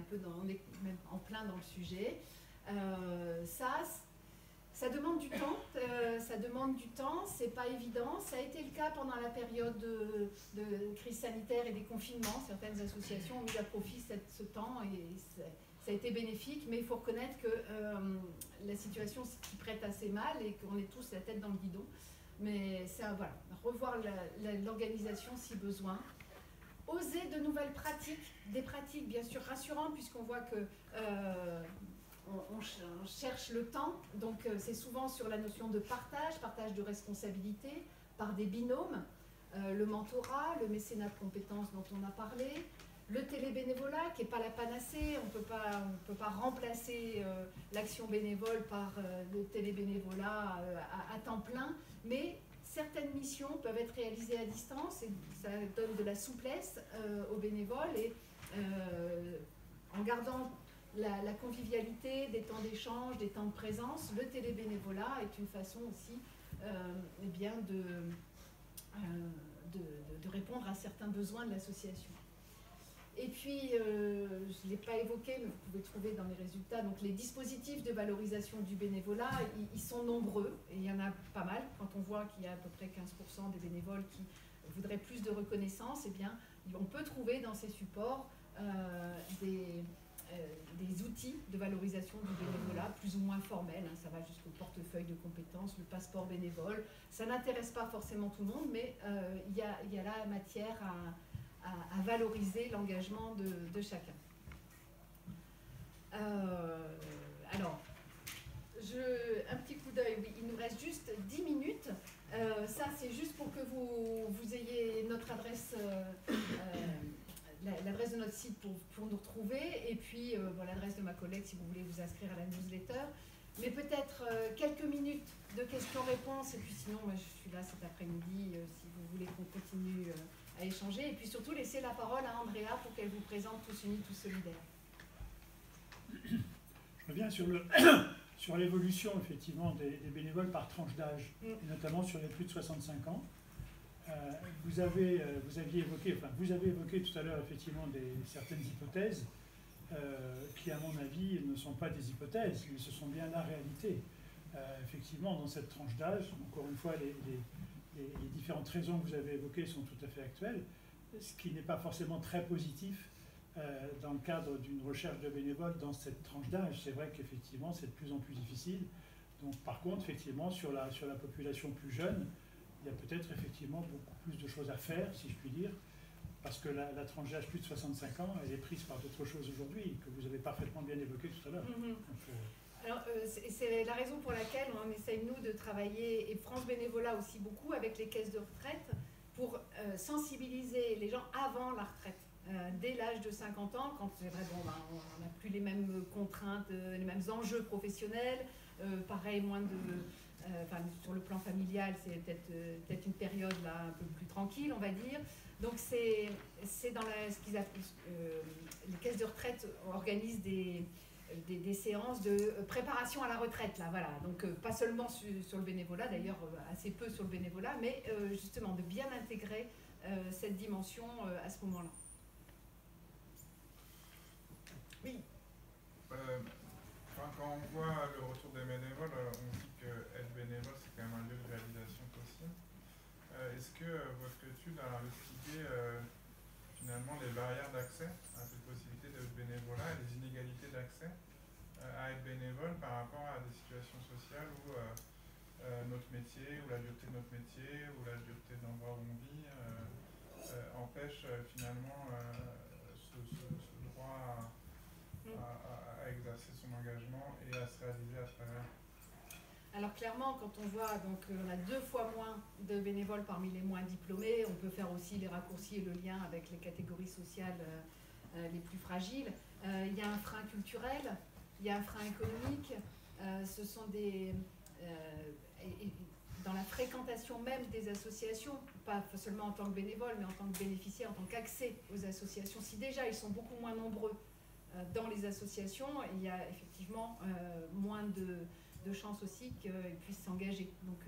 même en plein dans le sujet. Ça, Ça demande du temps, c'est pas évident. Ça a été le cas pendant la période de crise sanitaire et des confinements. Certaines associations ont mis à profit ce temps et ça a été bénéfique, mais il faut reconnaître que la situation s'y prête assez mal et qu'on est tous la tête dans le guidon. Mais c'est voilà, revoir l'organisation si besoin. Oser de nouvelles pratiques, des pratiques bien sûr rassurantes puisqu'on voit que on cherche le temps, donc c'est souvent sur la notion de partage de responsabilité par des binômes, le mentorat, le mécénat de compétences dont on a parlé, le télébénévolat qui n'est pas la panacée, on peut pas remplacer l'action bénévole par le télébénévolat à temps plein, mais certaines missions peuvent être réalisées à distance et ça donne de la souplesse aux bénévoles et en gardant la convivialité, des temps d'échange, des temps de présence, le télébénévolat est une façon aussi eh bien de répondre à certains besoins de l'association. Et puis, je ne l'ai pas évoqué, mais vous pouvez trouver dans les résultats, donc les dispositifs de valorisation du bénévolat, ils sont nombreux, et il y en a pas mal. Quand on voit qu'il y a à peu près 15% des bénévoles qui voudraient plus de reconnaissance, eh bien, on peut trouver dans ces supports des outils de valorisation du bénévolat, plus ou moins formels, hein, ça va jusqu'au portefeuille de compétences, le passeport bénévole. Ça n'intéresse pas forcément tout le monde, mais il y a là matière à valoriser l'engagement de chacun. Alors, un petit coup d'œil, oui, il nous reste juste 10 minutes. Ça, c'est juste pour que vous ayez notre adresse, l'adresse de notre site pour nous retrouver, et puis l'adresse de ma collègue si vous voulez vous inscrire à la newsletter. Mais peut-être quelques minutes de questions-réponses, et puis sinon, moi, je suis là cet après-midi si vous voulez qu'on continue à échanger, et puis surtout laisser la parole à Andrea pour qu'elle vous présente Tous Unis, Tous Solidaires. Je reviens sur l'évolution effectivement des bénévoles par tranche d'âge, et notamment sur les plus de 65 ans. Vous avez évoqué tout à l'heure effectivement certaines hypothèses qui, à mon avis, ne sont pas des hypothèses, mais ce sont bien la réalité. Effectivement, dans cette tranche d'âge, encore une fois, les différentes raisons que vous avez évoquées sont tout à fait actuelles, ce qui n'est pas forcément très positif dans le cadre d'une recherche de bénévoles dans cette tranche d'âge. C'est vrai qu'effectivement, c'est de plus en plus difficile. Donc, par contre, effectivement, sur la population plus jeune, il y a peut-être effectivement beaucoup plus de choses à faire, si je puis dire, parce que la tranche d'âge plus de 65 ans, elle est prise par d'autres choses aujourd'hui, que vous avez parfaitement bien évoqué tout à l'heure. Alors, c'est la raison pour laquelle on essaye, nous, de travailler, et France Bénévolat aussi beaucoup, avec les caisses de retraite, pour sensibiliser les gens avant la retraite. Dès l'âge de 50 ans, quand c'est vrai, on n'a plus les mêmes contraintes, les mêmes enjeux professionnels, pareil, moins de... sur le plan familial, c'est peut-être une période là un peu plus tranquille, on va dire. Donc c'est dans ce qu'ils appellent les caisses de retraite organisent des séances de préparation à la retraite là, voilà. Donc pas seulement sur le bénévolat, d'ailleurs assez peu sur le bénévolat, mais justement de bien intégrer cette dimension à ce moment-là. Oui. Quand on voit le retour des bénévoles, on dit que être bénévole, c'est quand même un lieu de réalisation possible. Est-ce que votre étude a investigué finalement les barrières d'accès à cette possibilité d'être bénévolat et les inégalités d'accès à être bénévole par rapport à des situations sociales où notre métier, ou la dureté de notre métier, ou la dureté de l'endroit où on vit empêche finalement ce droit à exercer son engagement et à se réaliser à travers. Alors clairement, quand on voit, donc on a 2 fois moins de bénévoles parmi les moins diplômés, on peut faire aussi les raccourcis et le lien avec les catégories sociales les plus fragiles. Il y a un frein culturel, il y a un frein économique, ce sont dans la fréquentation même des associations, pas seulement en tant que bénévole, mais en tant que bénéficiaire, en tant qu'accès aux associations. Si déjà ils sont beaucoup moins nombreux dans les associations, il y a effectivement moins de chances aussi qu'ils puissent s'engager. Donc,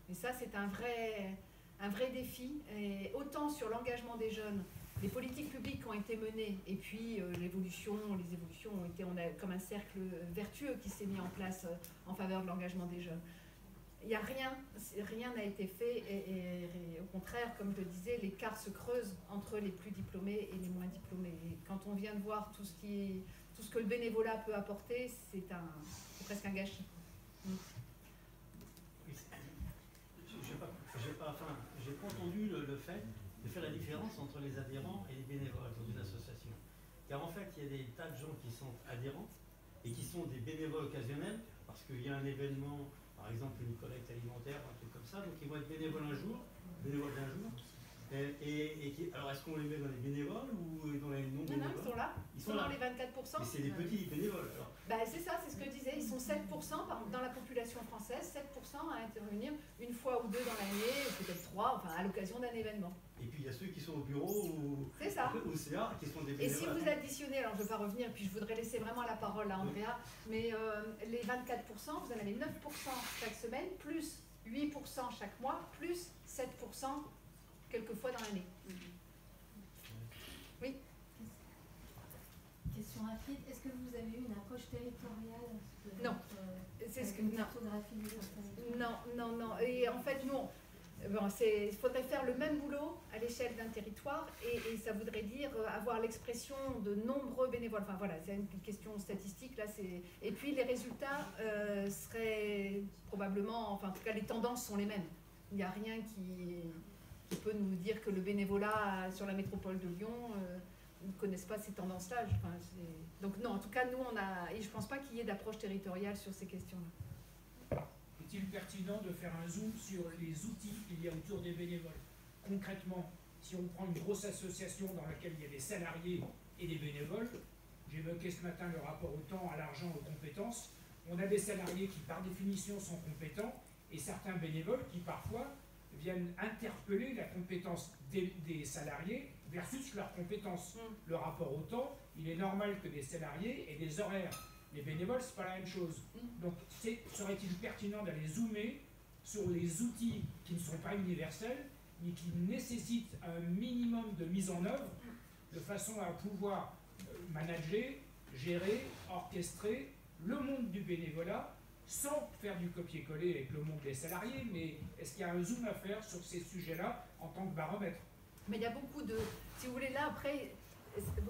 et ça, c'est un vrai défi, et autant sur l'engagement des jeunes les politiques publiques qui ont été menées et puis les évolutions ont été, on a comme un cercle vertueux qui s'est mis en place en faveur de l'engagement des jeunes. Il n'y a rien n'a été fait et au contraire, comme je le disais, l'écart se creuse entre les plus diplômés et les moins diplômés. Et quand on vient de voir tout ce que le bénévolat peut apporter, c'est presque un gâchis. J'ai pas entendu le fait de faire la différence entre les adhérents et les bénévoles dans une association. Car en fait, il y a des tas de gens qui sont adhérents et qui sont des bénévoles occasionnels parce qu'il y a un événement, par exemple une collecte alimentaire, un truc comme ça, donc ils vont être bénévoles un jour, bénévoles d'un jour. Alors est-ce qu'on les met dans les bénévoles ou dans les non-bénévoles? Non, ils sont là. Ils sont dans les 24%. Mais c'est des petits bénévoles alors. C'est ça, c'est ce que je disais. Ils sont 7% dans la population française, 7% à intervenir une fois ou deux dans l'année, peut-être 3, enfin à l'occasion d'un événement. Et puis il y a ceux qui sont au bureau ou au CA qui sont des bénévoles. Et si vous additionnez, alors je ne veux pas revenir, puis je voudrais laisser vraiment la parole à Andrea, mais les 24%, vous en avez 9% chaque semaine, plus 8% chaque mois, plus 7% quelques fois dans l'année. Oui. Question rapide, est-ce que vous avez eu une approche territoriale Non. C'est ce que non. Et en fait, nous, il faudrait faire le même boulot à l'échelle d'un territoire et ça voudrait dire avoir l'expression de nombreux bénévoles. Enfin voilà, c'est une question statistique là. Et puis les résultats seraient probablement, enfin en tout cas les tendances sont les mêmes. Il n'y a rien qui peut nous dire que le bénévolat sur la métropole de Lyon ne connaissent pas ces tendances-là. Donc non, en tout cas, nous, et je ne pense pas qu'il y ait d'approche territoriale sur ces questions-là. Est-il pertinent de faire un zoom sur les outils qu'il y a autour des bénévoles? Concrètement, si on prend une grosse association dans laquelle il y a des salariés et des bénévoles, j'évoquais ce matin le rapport au temps, à l'argent, aux compétences, on a des salariés qui par définition sont compétents et certains bénévoles qui parfois viennent interpeller la compétence des salariés versus leurs compétences. Le rapport au temps, il est normal que des salariés aient des horaires. Les bénévoles, c'est pas la même chose. Donc, serait-il pertinent d'aller zoomer sur les outils qui ne sont pas universels, mais qui nécessitent un minimum de mise en œuvre, de façon à pouvoir manager, gérer, orchestrer le monde du bénévolat, sans faire du copier-coller avec le monde des salariés, mais est-ce qu'il y a un zoom à faire sur ces sujets-là en tant que baromètre? Mais il y a beaucoup de... Si vous voulez, là, après,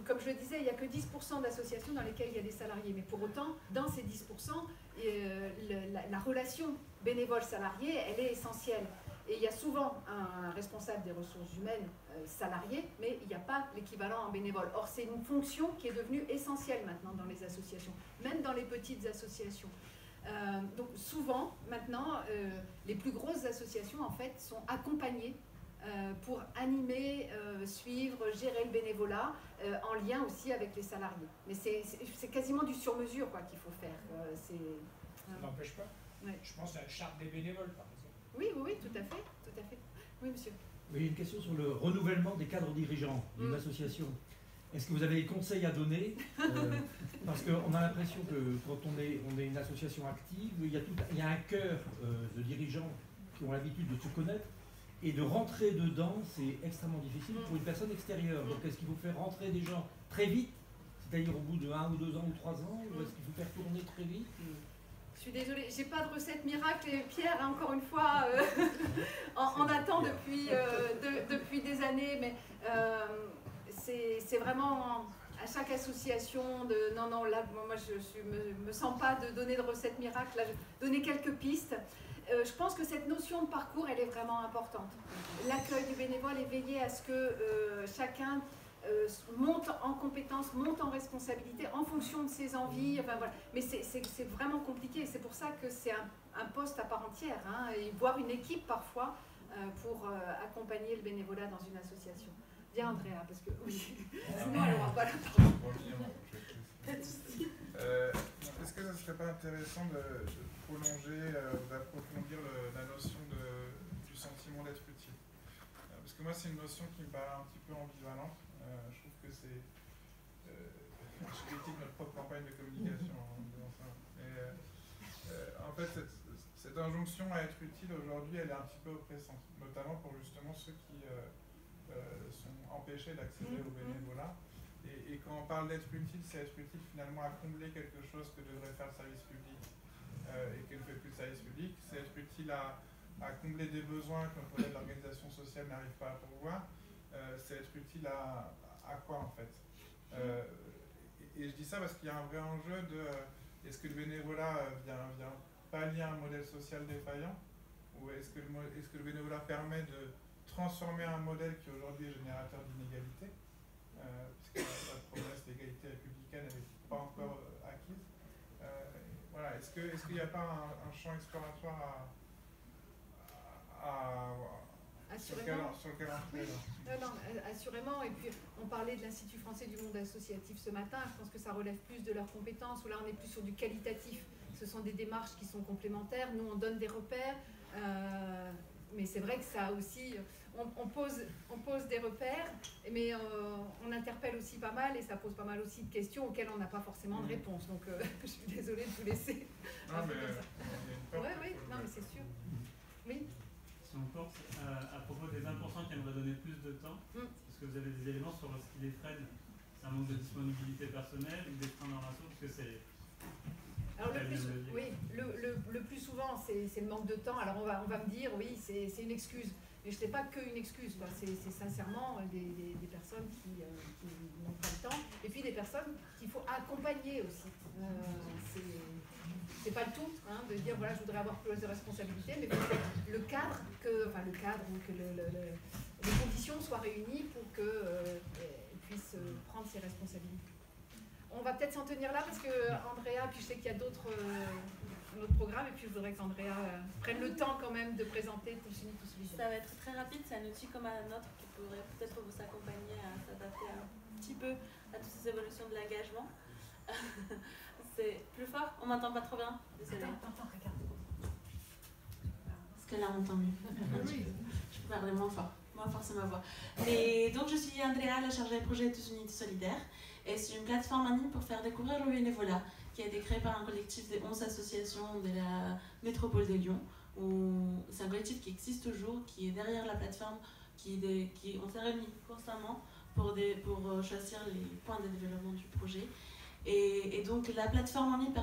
comme je le disais, il n'y a que 10% d'associations dans lesquelles il y a des salariés. Mais pour autant, dans ces 10%, la relation bénévole-salarié, elle est essentielle. Et il y a souvent un responsable des ressources humaines salarié, mais il n'y a pas l'équivalent en bénévole. Or, c'est une fonction qui est devenue essentielle maintenant dans les associations, même dans les petites associations. Donc souvent, maintenant, les plus grosses associations, en fait, sont accompagnées pour animer, suivre, gérer le bénévolat, en lien aussi avec les salariés. Mais c'est quasiment du sur-mesure qu'il faut faire. Ça n'empêche pas. Ouais. Je pense à la charte des bénévoles, par exemple. Oui, tout à fait. Oui, monsieur. Oui, une question sur le renouvellement des cadres dirigeants d'une association. Est-ce que vous avez des conseils à donner parce qu'on a l'impression que quand on est une association active, il y a un cœur de dirigeants qui ont l'habitude de se connaître et de rentrer dedans, c'est extrêmement difficile pour une personne extérieure. Donc est-ce qu'il faut faire rentrer des gens très vite, c'est-à-dire au bout de 1 ou 2 ans ou 3 ans, ou est-ce qu'il faut faire tourner très vite? Je suis désolée, j'ai pas de recette miracle et Pierre, encore une fois, en attend depuis des années, mais c'est vraiment à chaque association de non, là, moi je me sens pas de donner de recette miracle, là, donner quelques pistes. Je pense que cette notion de parcours, elle est vraiment importante. L'accueil du bénévole et veiller à ce que chacun monte en compétence, monte en responsabilité en fonction de ses envies. Enfin, voilà. Mais c'est vraiment compliqué. C'est pour ça que c'est un poste à part entière, hein, et voire une équipe parfois pour accompagner le bénévolat dans une association. Viens Andrea, parce que oui, sinon elle n'aura pas la parole. Est-ce que ça ne serait pas intéressant de prolonger, d'approfondir la notion du sentiment d'être utile? Parce que moi, c'est une notion qui me paraît un petit peu ambivalente. Je trouve que c'est... je critique notre propre campagne de communication en disant ça. En fait, cette injonction à être utile aujourd'hui, elle est un petit peu oppressante, notamment pour justement ceux qui sont empêchés d'accéder au bénévolat. Et quand on parle d'être utile, c'est être utile finalement à combler quelque chose que devrait faire le service public et que ne fait plus le service public. C'est être utile à combler des besoins que peut-être l'organisation sociale n'arrive pas à pourvoir. C'est être utile à quoi en fait. Et je dis ça parce qu'il y a un vrai enjeu de est-ce que le bénévolat vient pallier un modèle social défaillant, ou est-ce que le bénévolat permet de transformer un modèle qui aujourd'hui est générateur d'inégalités, puisque la promesse d'égalité républicaine n'est pas encore acquise. Voilà. Est-ce qu'il n'y a pas un champ exploratoire sur lequel entrer là? Non, assurément. Et puis, on parlait de l'Institut français du monde associatif ce matin. Je pense que ça relève plus de leurs compétences, où là, on est plus sur du qualitatif. Ce sont des démarches qui sont complémentaires. Nous, on donne des repères. Mais c'est vrai que ça aussi, on pose des repères, mais on interpelle aussi pas mal, et ça pose pas mal aussi de questions auxquelles on n'a pas forcément de réponse. Donc, je suis désolée de vous laisser. Non, mais oui, non, mais c'est sûr. Oui. Si on pense à propos des 20% qui aimeraient donner plus de temps, est-ce que vous avez des éléments sur ce qui les freine? C'est un manque de disponibilité personnelle ou des freins dans la source? Parce que c'est... Alors le plus souvent, c'est le manque de temps. Alors on va me dire, oui, c'est une excuse. Mais je ne sais pas qu'une excuse. C'est sincèrement des personnes qui n'ont pas le temps. Et puis des personnes qu'il faut accompagner aussi. C'est pas le tout, hein, de dire, voilà, je voudrais avoir plus de responsabilités, mais le cadre, ou que les conditions soient réunies pour qu'elles puissent prendre ses responsabilités. On va peut-être s'en tenir là parce que Andrea, puis je sais qu'il y a d'autres programmes, et puis je voudrais qu'Andrea prenne le temps quand même de présenter Tous Unis, Tous Solidaires. Ça va être très rapide, c'est un outil comme un autre qui pourrait peut-être vous accompagner à s'adapter un petit peu à toutes ces évolutions de l'engagement. C'est plus fort, on m'entend pas trop bien. Désolée. Attends, regarde. Parce que là on entend mieux. Je peux parler moins fort c'est ma voix. Et donc je suis Andrea, la chargée de projet Tous Unis, Tous Solidaires. Et c'est une plateforme en ligne pour faire découvrir le bénévolat qui a été créé par un collectif de 11 associations de la métropole de Lyon. C'est un collectif qui existe toujours, qui est derrière la plateforme, on s'est réunis constamment pour choisir les points de développement du projet. Et donc la plateforme en ligne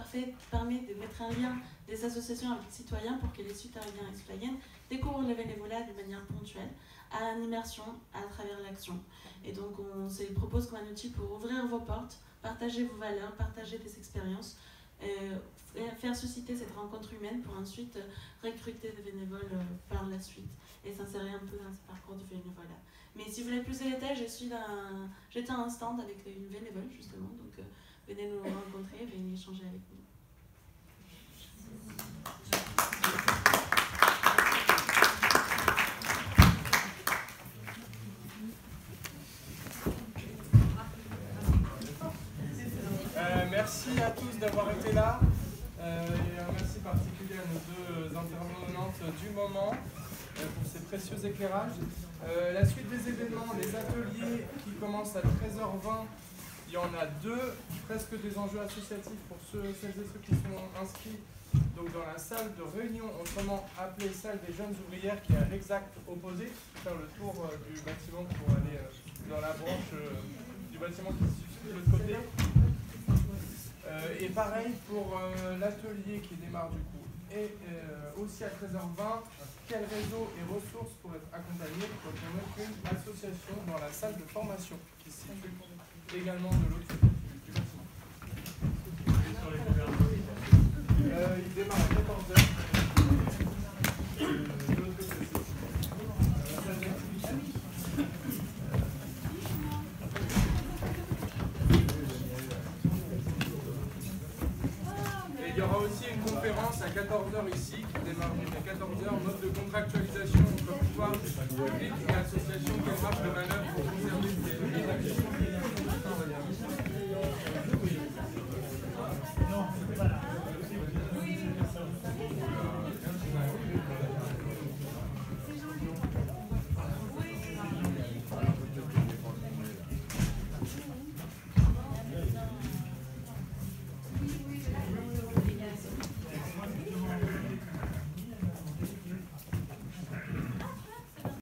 permet de mettre un lien des associations avec les citoyens pour que les citoyens et citoyennes découvrent le bénévolat de manière ponctuelle, à l'immersion, à travers l'action. Et donc on se propose comme un outil pour ouvrir vos portes, partager vos valeurs, partager des expériences, faire susciter cette rencontre humaine pour ensuite recruter des bénévoles par la suite et s'insérer un peu dans ce parcours du bénévolat. Mais si vous voulez plus de détails, j'étais à un stand avec une bénévole justement, donc venez nous rencontrer, venez échanger avec nous. Merci à tous d'avoir été là. Et un merci particulier à nos deux intervenantes du moment pour ces précieux éclairages. La suite des événements, les ateliers qui commencent à 13h20, il y en a deux, presque des enjeux associatifs pour celles et ceux qui sont inscrits donc dans la salle de réunion, autrement appelée salle des jeunes ouvrières, qui est à l'exact opposé, faire le tour du bâtiment pour aller dans la branche du bâtiment qui se situe de l'autre côté. Et pareil pour l'atelier qui démarre du coup. Et aussi à 13h20, quel réseau et ressources pour être accompagné quand on n'a qu'une association dans la salle de formation qui se situe également de l'autre côté du bâtiment. Il démarre à 14h. De l'autre côté aussi. La salle d'activité. Il y aura aussi une conférence à 14h ici, qui démarre à 14h, mode de contractualisation entre pouvoir public et association, quelle marge de manœuvre